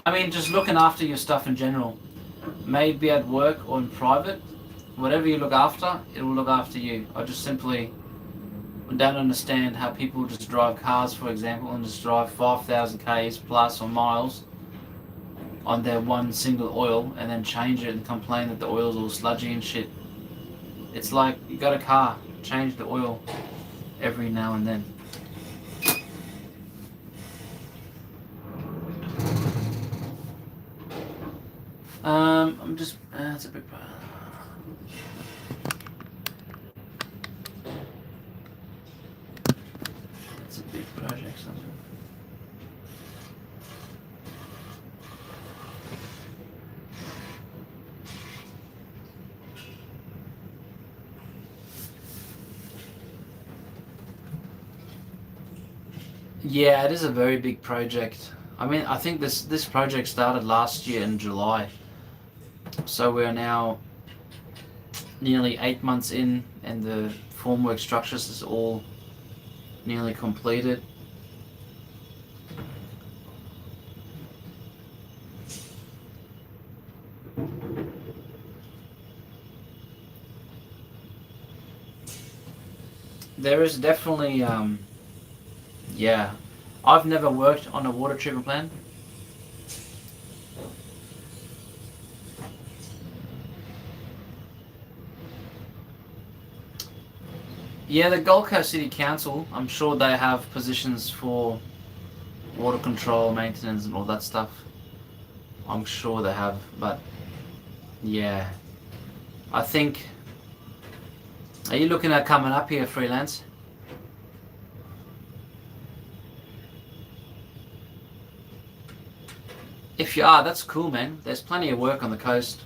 I mean, just looking after your stuff in general. Maybe at work or in private, whatever you look after, it will look after you. I just simply don't understand how people just drive cars, for example, and just drive 5,000 k's plus or miles on their one single oil, and then change it and complain that the oil's all sludgy and shit. It's like, you got a car, change the oil every now and then. I'm just, that's a big part. That's a big project, something. Yeah, it is a very big project. I mean, I think this project started last year in July, so we're now nearly 8 months in, and the formwork structures is all nearly completed. There is definitely, yeah, I've never worked on a water treatment plant. Yeah, the Gold Coast City Council, I'm sure they have positions for water control, maintenance and all that stuff. I'm sure they have, but yeah, I think, are you looking at coming up here freelance? If you are, that's cool, man. There's plenty of work on the coast.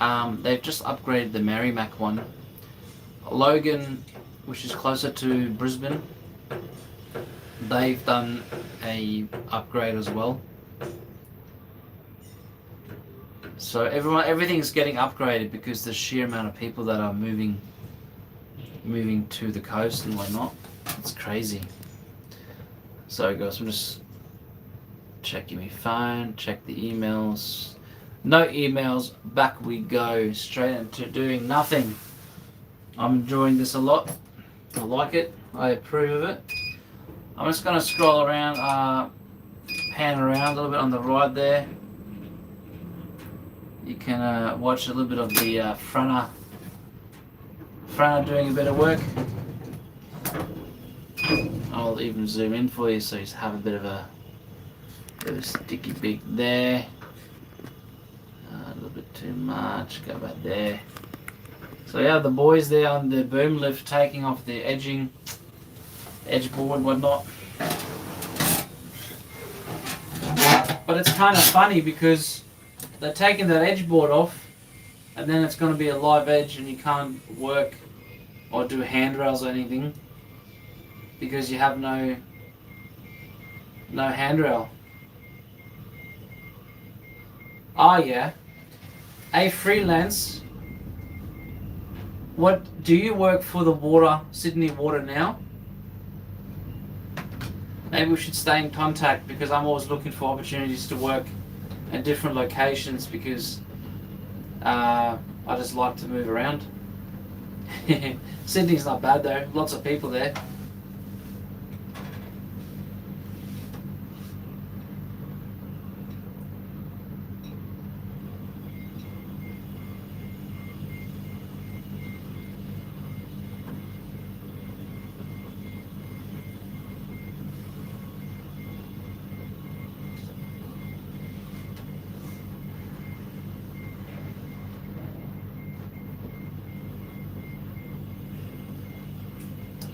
They've just upgraded the Merrimack one. Logan, which is closer to Brisbane, they've done a upgrade as well. So everything's getting upgraded because the sheer amount of people that are moving to the coast and whatnot. It's crazy. So guys, I'm just checking my phone, check the emails. No emails, back we go, straight into doing nothing. I'm enjoying this a lot. I like it, I approve of it. I'm just going to scroll around, pan around a little bit on the right there. You can watch a little bit of the Frana doing a bit of work. I'll even zoom in for you so you have a bit of a sticky big there. A little bit too much, go back there. So yeah, the boys there on the boom lift taking off the edge board and whatnot. But it's kind of funny because they're taking that edge board off and then it's going to be a live edge and you can't work or do handrails or anything because you have no handrail. Oh yeah. Hey freelance, what do you work for the Sydney Water now? Maybe we should stay in contact because I'm always looking for opportunities to work in different locations because I just like to move around. Sydney's not bad though, lots of people there.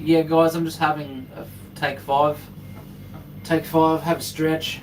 Yeah guys, I'm just having a take five, have a stretch.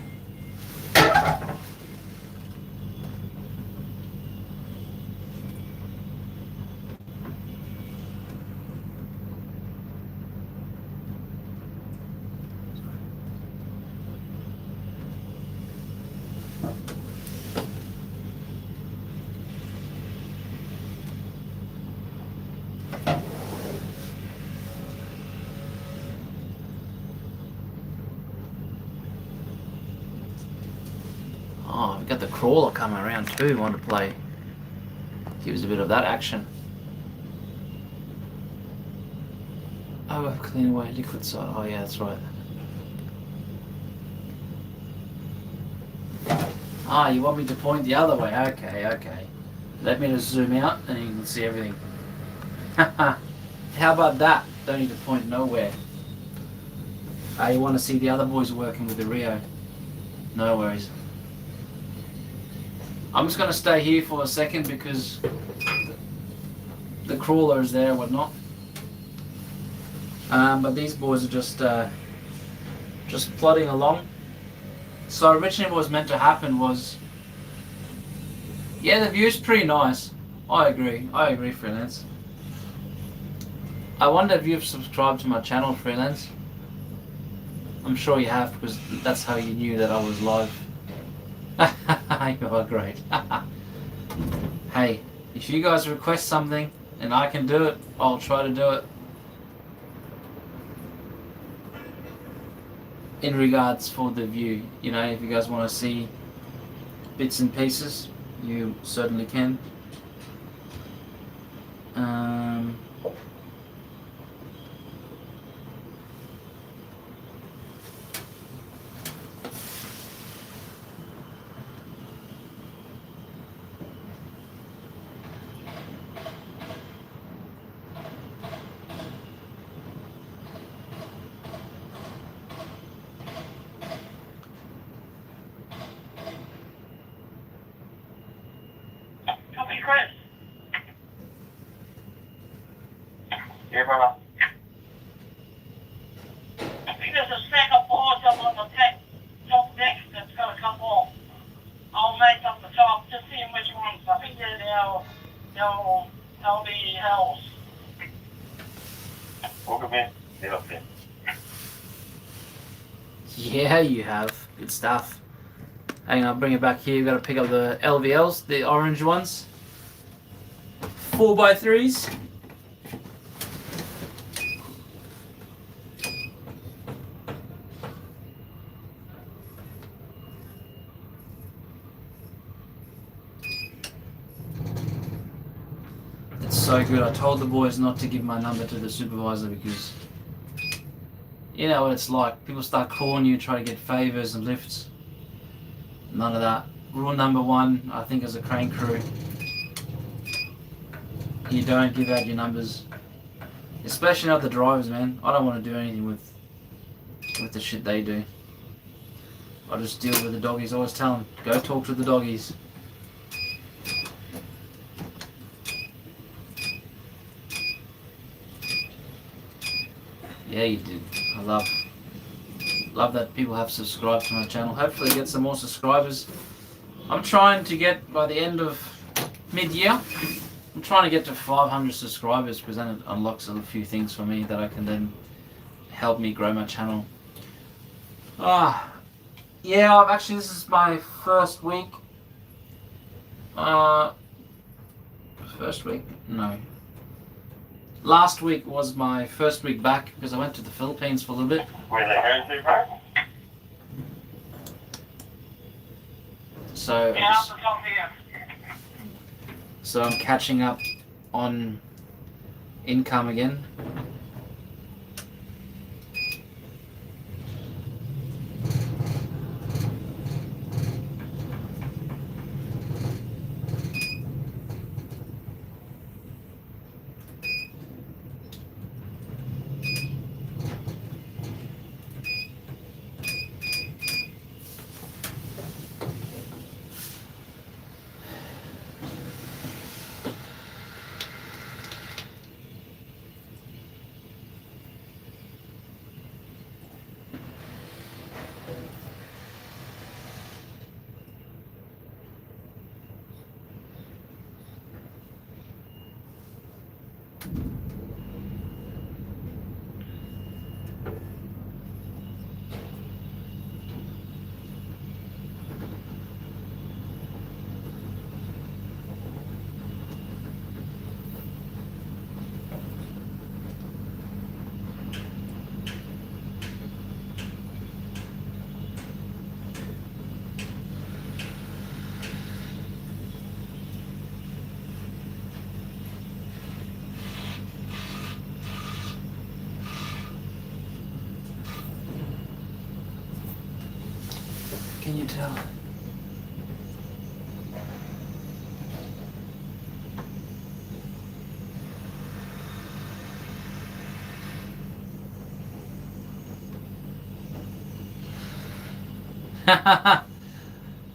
Oh, we've got the crawler coming around too, want to play. Gives a bit of that action. Oh, clean away liquid side. Oh yeah, that's right. Ah, you want me to point the other way? Okay. Let me just zoom out and you can see everything. How about that? Don't need to point nowhere. You want to see the other boys working with the Rio? No worries. I'm just going to stay here for a second because the crawler is there and whatnot. But these boys are just plodding along. So originally what was meant to happen was, yeah, the view's pretty nice. I agree freelance. I wonder if you've subscribed to my channel, freelance. I'm sure you have, because that's how you knew that I was live. You are great. Hey, if you guys request something and I can do it, I'll try to do it. In regards for the view, you know, if you guys want to see bits and pieces, you certainly can. Copy, Chris. Yeah, brother. I think there's a stack of boards up on the top deck that's got to come off. I'll make up the top, just seeing which ones. I think they'll be hells. Welcome in. Get up there. Yeah, you have. Good stuff. Hang on, I'll bring it back here. We've got to pick up the LVLs, the orange ones. 4x3s. It's so good. I told the boys not to give my number to the supervisor because you know what it's like. People start calling you, try to get favours and lifts. None of that. Rule number one, I think, as a crane crew, you don't give out your numbers. Especially not the drivers, man. I don't want to do anything with the shit they do. I just deal with the doggies. I always tell them, go talk to the doggies. Yeah, you did. I love that people have subscribed to my channel. Hopefully get some more subscribers. I'm trying to get, by the end of mid-year, I'm trying to get to 500 subscribers, because then it unlocks a few things for me that I can then help me grow my channel. Yeah, actually this is my first week. First week? No. Last week was my first week back because I went to the Philippines for a little bit. Where they going to, bro? So, Yeah, I'll come here. so I'm catching up on income again. Can you tell?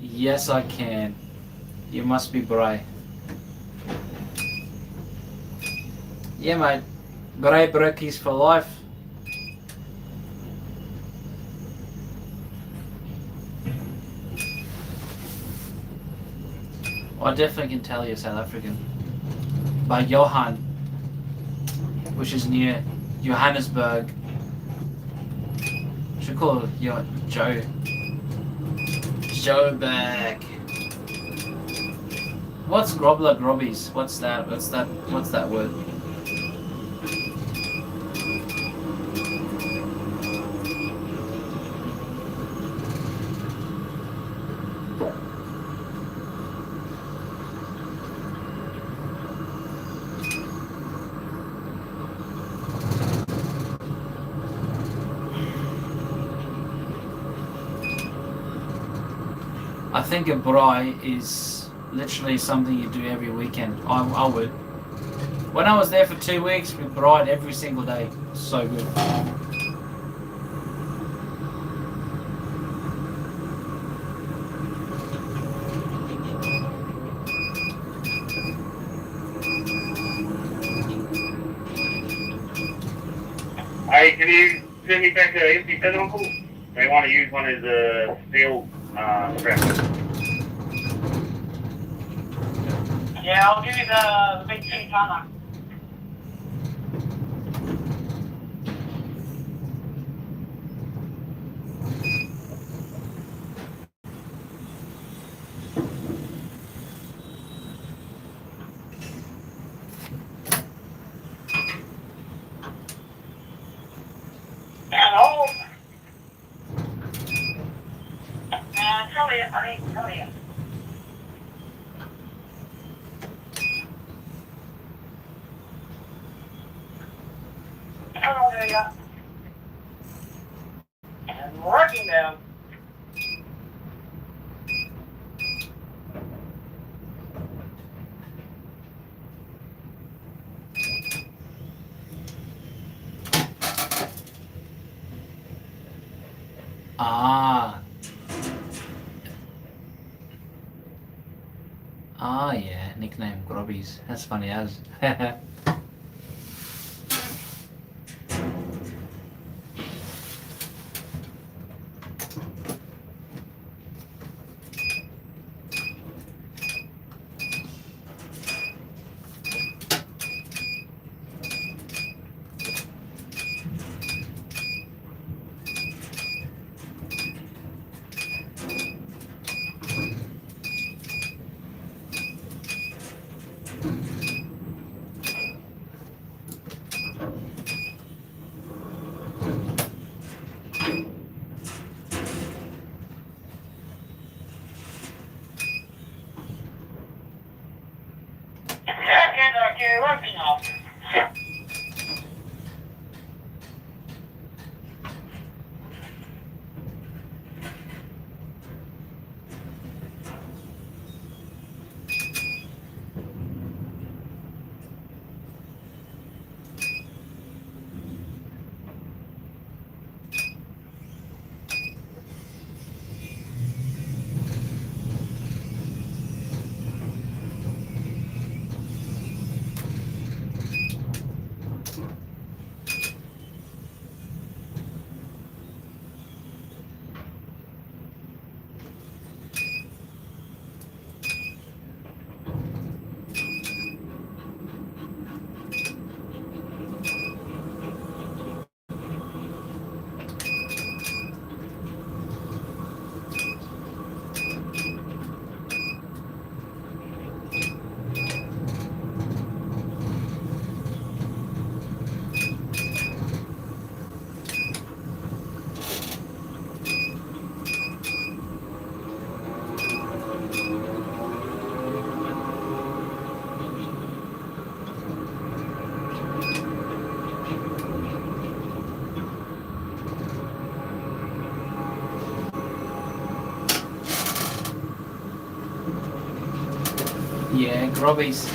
Yes, I can. You must be Bray. Yeah, mate. Bray Brekkies for life. I definitely can tell you're South African. By Johan, which is near Johannesburg. Should call your Joe. Joe back. What's grobbler grobbies? What's that? What's that word? I think a braai is literally something you do every weekend. I would. When I was there for 2 weeks, we braaied every single day. So good. Hey, can you send me back to empty bin, Uncle? They want to use one as a steel scrap. Yeah, I'll give you the big 2-tonner. And hold. And come here, honey, come here. Come over here. And working them. Yeah, nickname grobbies. That's funny as. You're working off. Yeah, grobbies.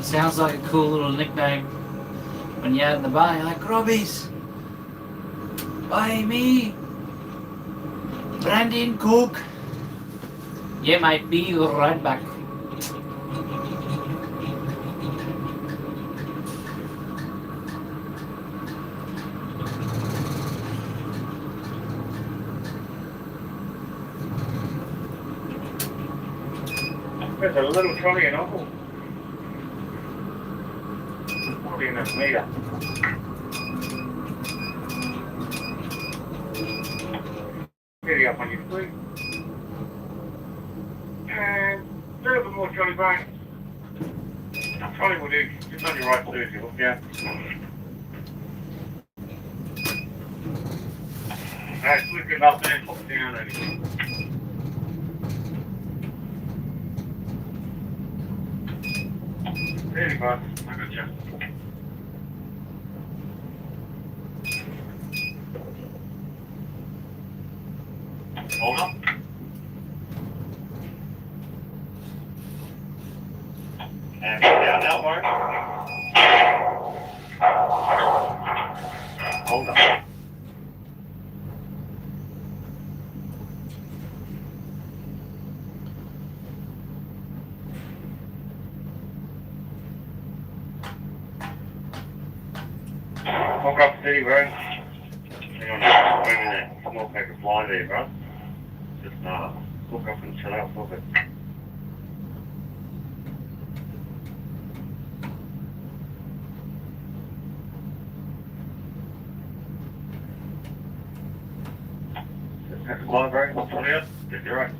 Sounds like a cool little nickname. When you're out in the bar, you're like, grobbies. Buy me. Brandy and Coke. Yeah, mate, be right back. There's a little trolley and Uncle. 40 in this meter. Steady up on your feet. And a little bit more trolley bone. Trolley will do just on your right foot if you look down. Alright, look it up there, pop down ready. There you go. I got you. Hold up. And down now, Mark. Hold up. Walk up steady, bro. Hang on, just bringing that small pack of fly there, bro. Just look up and chill out for a bit. Just pack of fly, bro. Chill out. Get you right.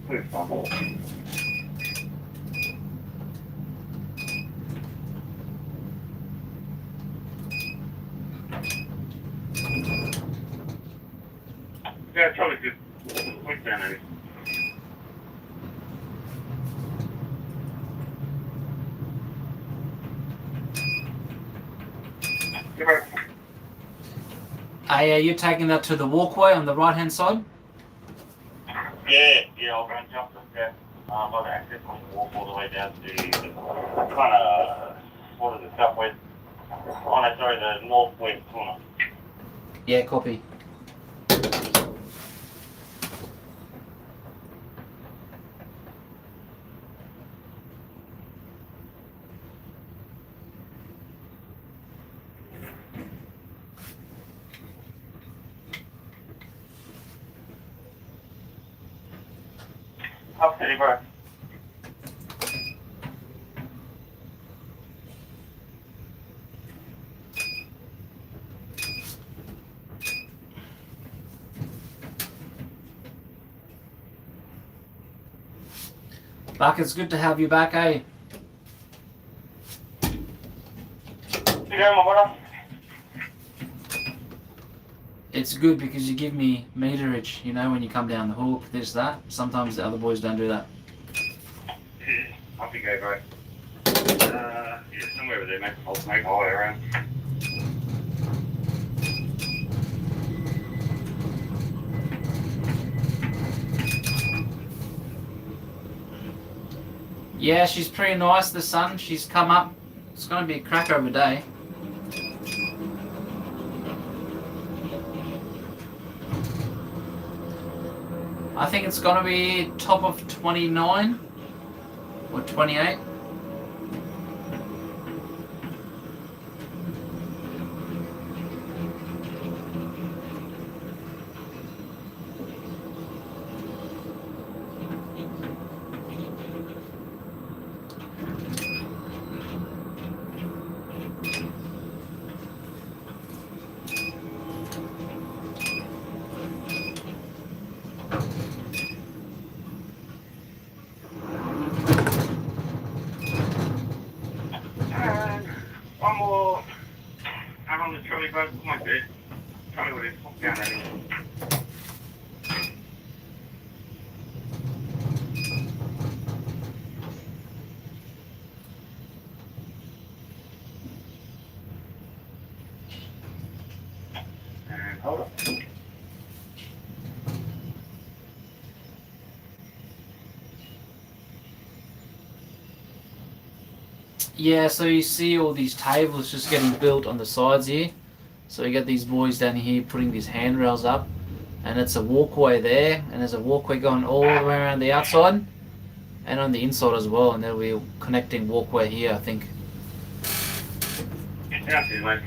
Please stop. Yeah, Charlie, just quick down at it. Give her. Are you taking that to the walkway on the right hand side? Yeah, I'll go and jump up there. I've got access on the walk all the way down to the kind of, what is it, southwest? Oh no, sorry, the northwest corner. Yeah, copy. Up steady, bro. Buck, it's good to have you back, eh? You going, my brother? It's good because you give me meterage, you know, when you come down the hook, this, that. Sometimes the other boys don't do that. Off you go, bro. Yeah, somewhere over there, mate. I'll make my way around. Yeah, she's pretty nice, the sun. She's come up. It's going to be a cracker of a day. I think it's going to be top of 29 or 28. One more. I'm on the trolley boat. Come on, dude. Tell me what it is. Pop down at it. And hold up. Yeah, so you see all these tables just getting built on the sides here. So you get these boys down here putting these handrails up, and it's a walkway there, and there's a walkway going all the way around the outside and on the inside as well, and there'll be a connecting walkway here, I think. Down to you, mate.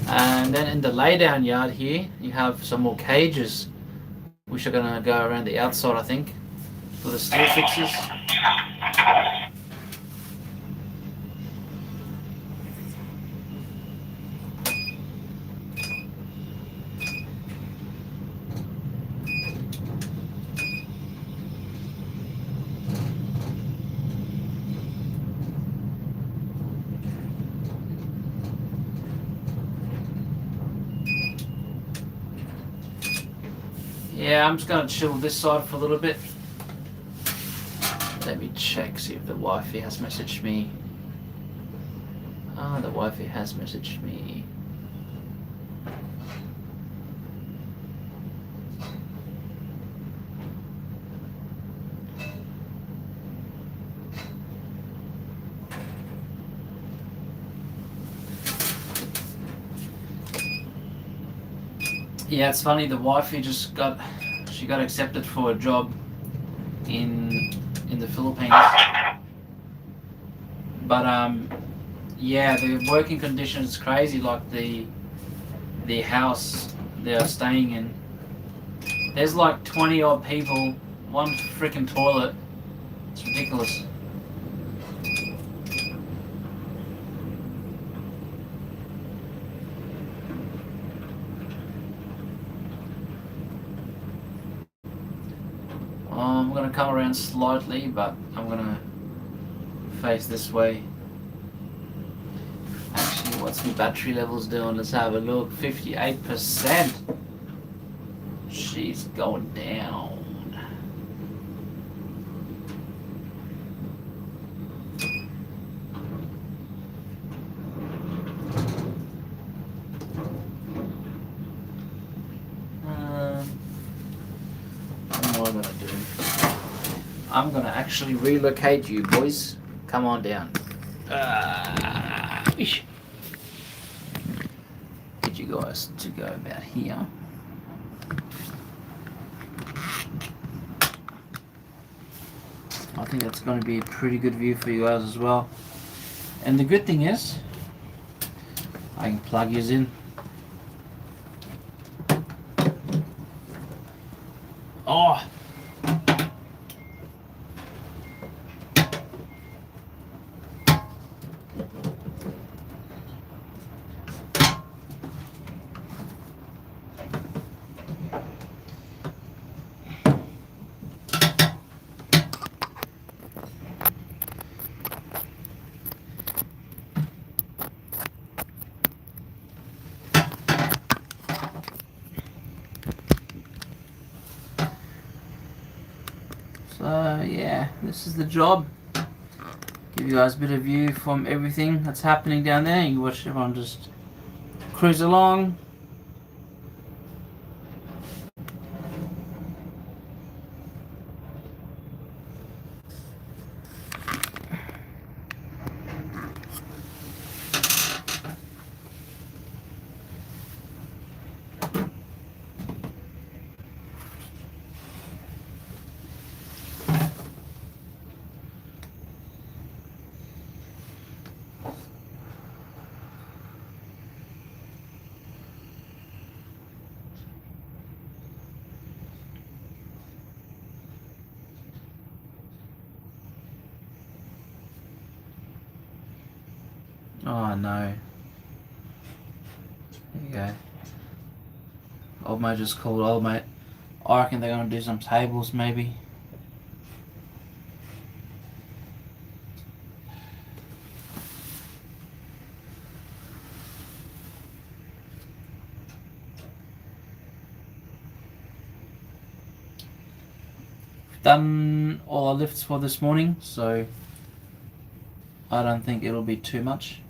And then in the laydown yard here, you have some more cages, which are going to go around the outside, I think, for the steel fixes. Yeah, I'm just going to chill this side for a little bit. Let me check, see if the Wi-Fi has messaged me. Ah, the Wi-Fi has messaged me. Yeah, it's funny, the Wi-Fi she got accepted for a job in the Philippines. But yeah, the working conditions is crazy, like the house they're staying in. There's like 20 odd people, one freaking toilet. It's ridiculous. I'm going to come around slightly, but I'm going to face this way. Actually, what's my battery levels doing? Let's have a look. 58%. She's going down. What am I going to do? I'm going to actually relocate you boys. Come on down. Get you guys to go about here. I think that's going to be a pretty good view for you guys as well. And the good thing is, I can plug yours in. Oh! So yeah, this is the job. Give you guys a bit of view from everything that's happening down there. You can watch everyone just cruise along. Oh no. There you go. Old mate just called old mate. I reckon they're going to do some tables maybe. Done all our lifts for this morning, so I don't think it'll be too much.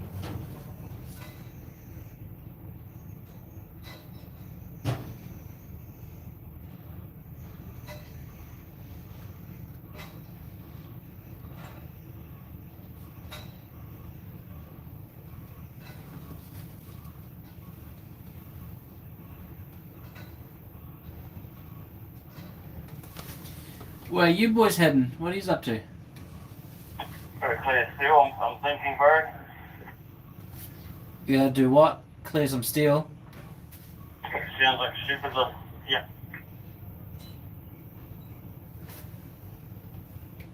Where are you boys heading? What are you up to? Very clear still. I'm thinking, bro. You gotta do what? Clear some steel. Sounds like stupid, but yeah.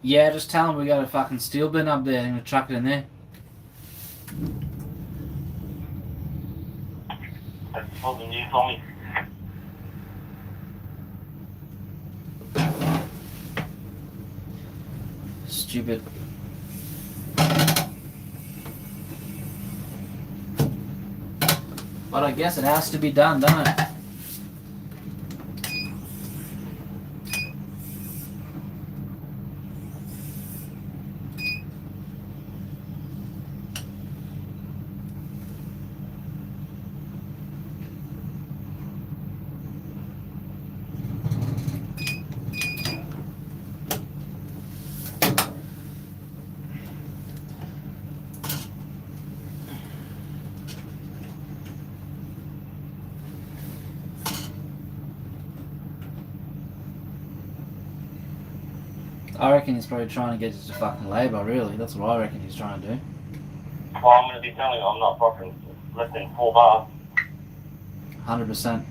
Yeah, just tell them we got a fucking steel bin up there and we'll chuck it in there. That's all the news on me. Stupid. But I guess it has to be done, doesn't it? I reckon he's probably trying to get us to fucking labour, really. That's what I reckon he's trying to do. Well, I'm going to be telling you I'm not fucking lifting 4 bars. 100%.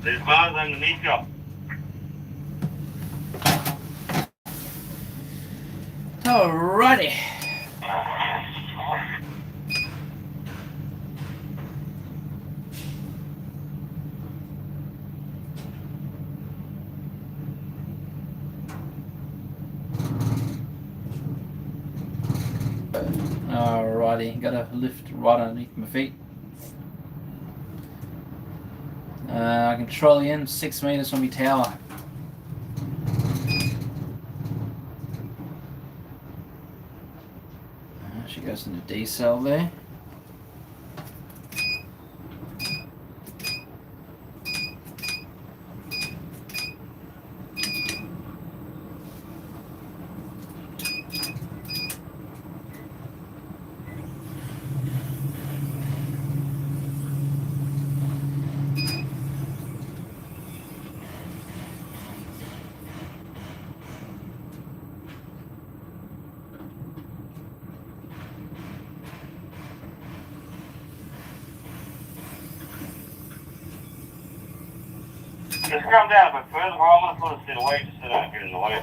There's bars underneath you. Alrighty. Alrighty, gotta lift right underneath my feet. I can trolley in 6 meters from my tower. She goes into D cell there. Just come down a bit further, bro. I'm going to put a set away just so don't get in the way.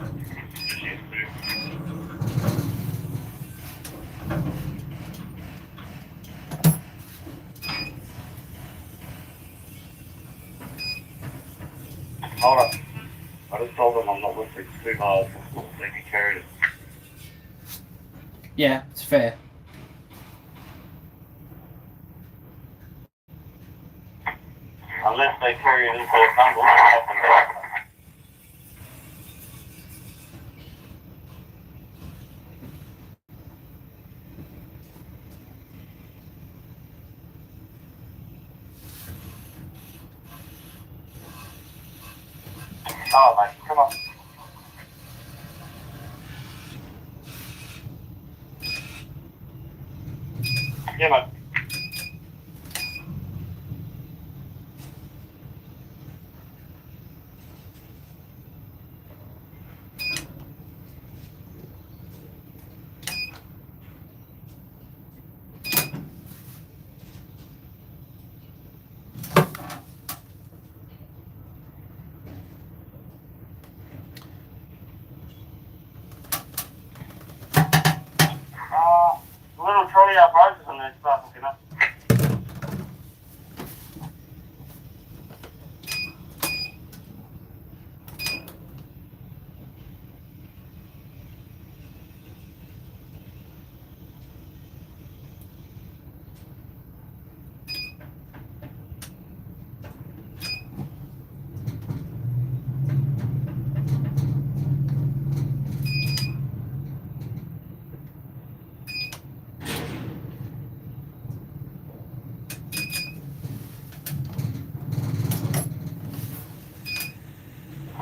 Hold up. I just told them I'm not lifting 2 bars. They can carry it. Yeah, it's fair. Unless they carry it into a bundle up and down. Oh, mate, come on. Yeah, mate.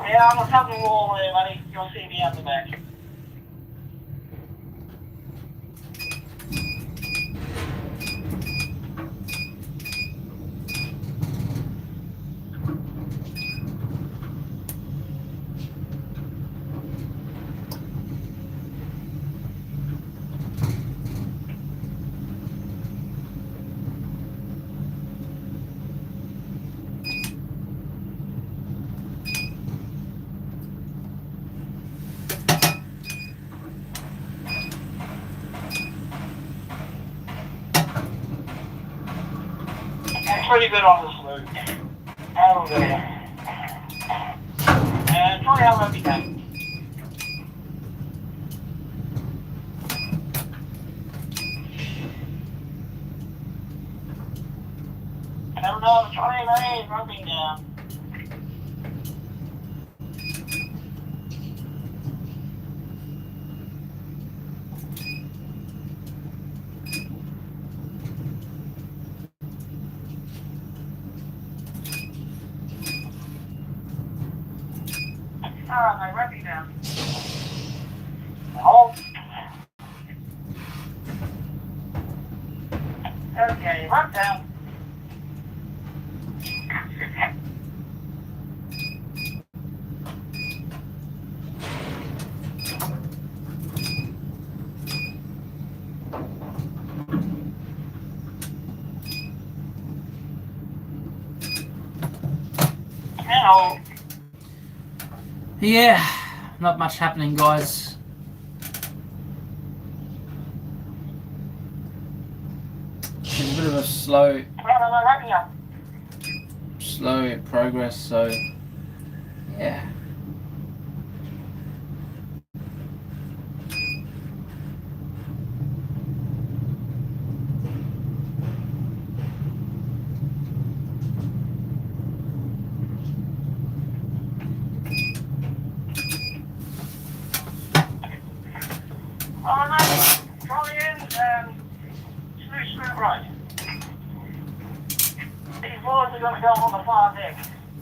Yeah, I'm on top of the wall there, buddy. You'll see me out the back. That's pretty good on the slope. Over there. And tell me how much you got. I don't know, try my rubbing down. Alright, my rubbing down. Hold. Okay, rub down. And hold. Yeah, not much happening, guys. It's a bit of a slow progress, so yeah. Oh, nice. Trolley in and screw right. These boards are going to go on the far deck,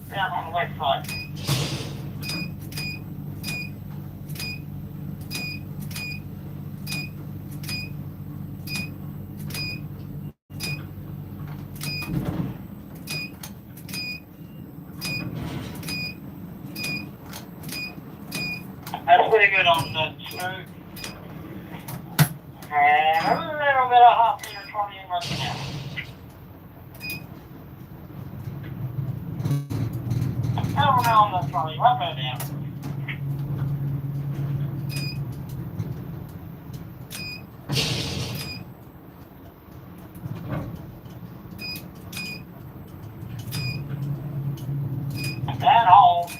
down on the west side. That's pretty good on the screw. And a little bit of half meter trolley in right now. Over now on the trolley, right there down. And hold.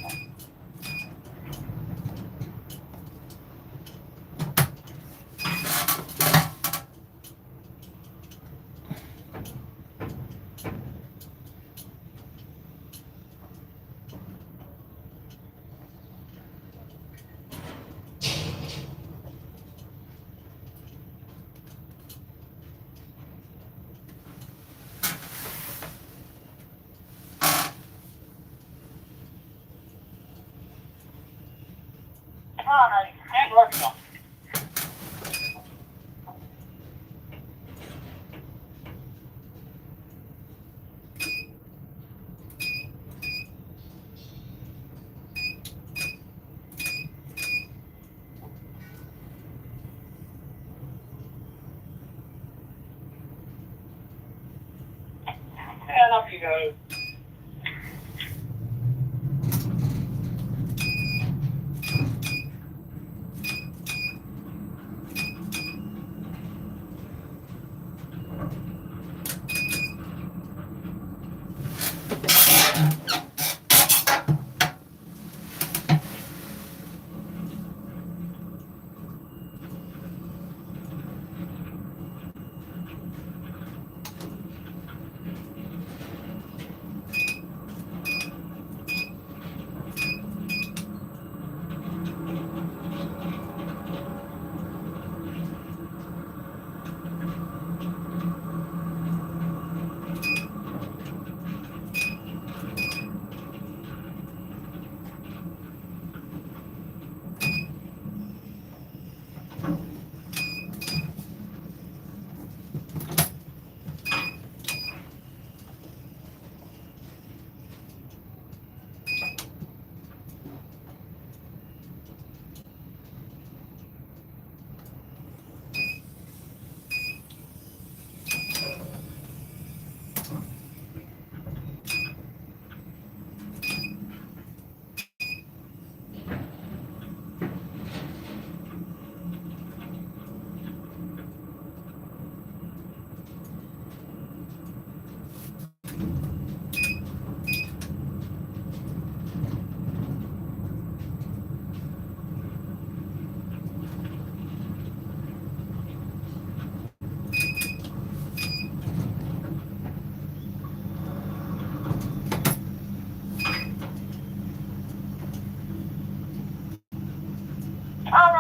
Alright, and working on. And up you go.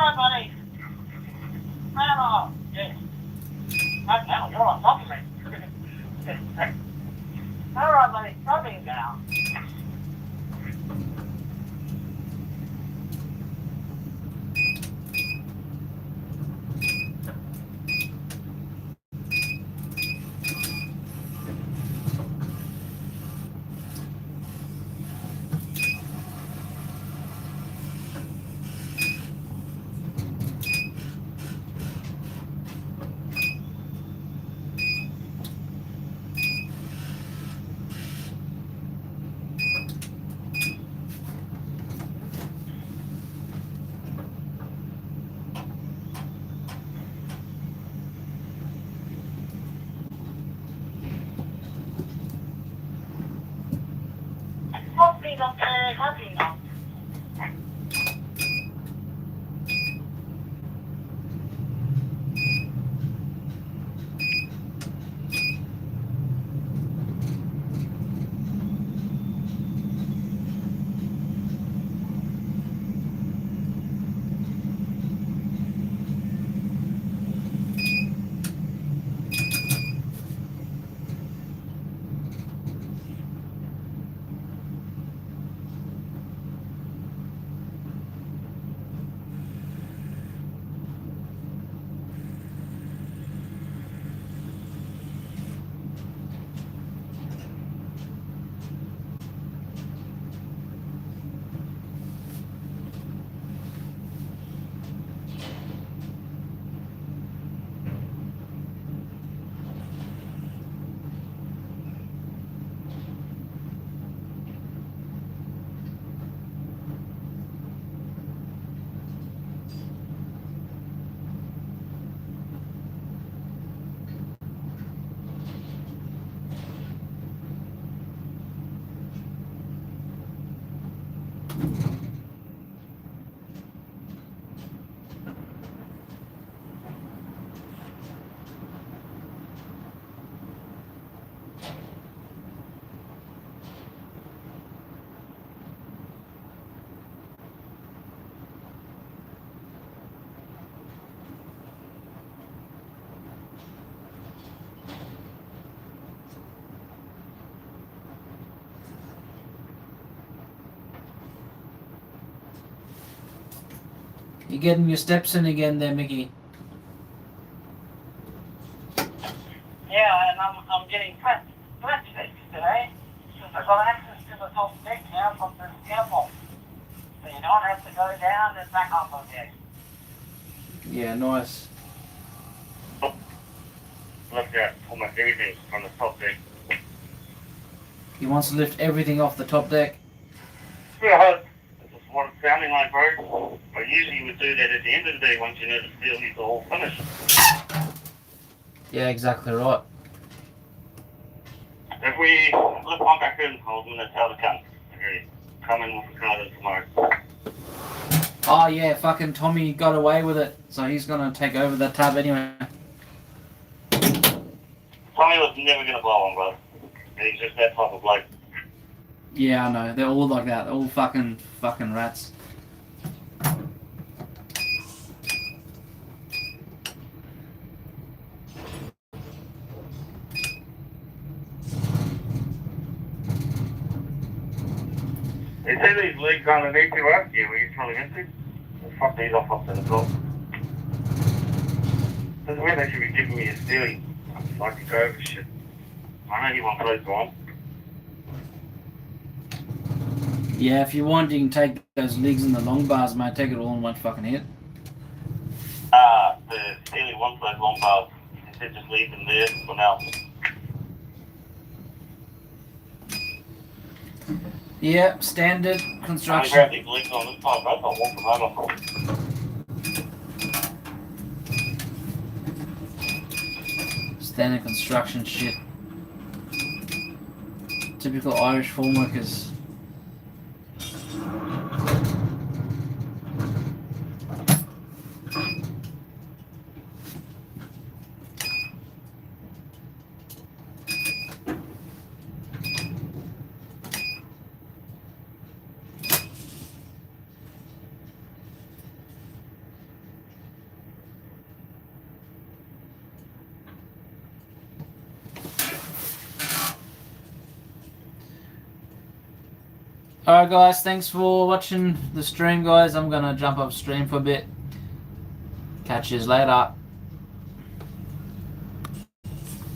Alright, buddy. Yes. Okay, you're on top of me. Alright, buddy. Dropping down. Coffee, doctor. Coffee, doctor. You getting your steps in again there, Mickey? Yeah, and I'm getting press fixed today. Since I've got access to the top deck now from the scaffold. So you don't have to go down and back up on deck. Yeah, nice. Look at almost everything from the top deck. He wants to lift everything off the top deck. Yeah, this is what it's sounding like, bro. I usually would do that at the end of the day once you know the steel is all finished. Yeah, exactly right. If we lift one back in, I was going to tell the cunt. Okay, come in with the car tomorrow. Oh yeah, fucking Tommy got away with it, so he's gonna take over that tab anyway. Tommy was never going to blow on, bro. He's just that type of bloke. Yeah, I know. They're all like that. They're all fucking rats. They say these legs underneath you, right? Yeah, were you trying to get to? Fuck these off to the top. Doesn't mean they should be giving me a steely. I can go over shit. I know you want clothes on. Yeah, if you want, you can take those legs and the long bars, mate. Take it all in one fucking hit. The steely wants those long bars. He said just leave them there for now. Yeah, standard I construction. grab these legs on this time, bro. I'll walk them over. Standard construction shit. Typical Irish formworkers. Alright guys, thanks for watching the stream guys. I'm gonna jump up stream for a bit. Catch you later.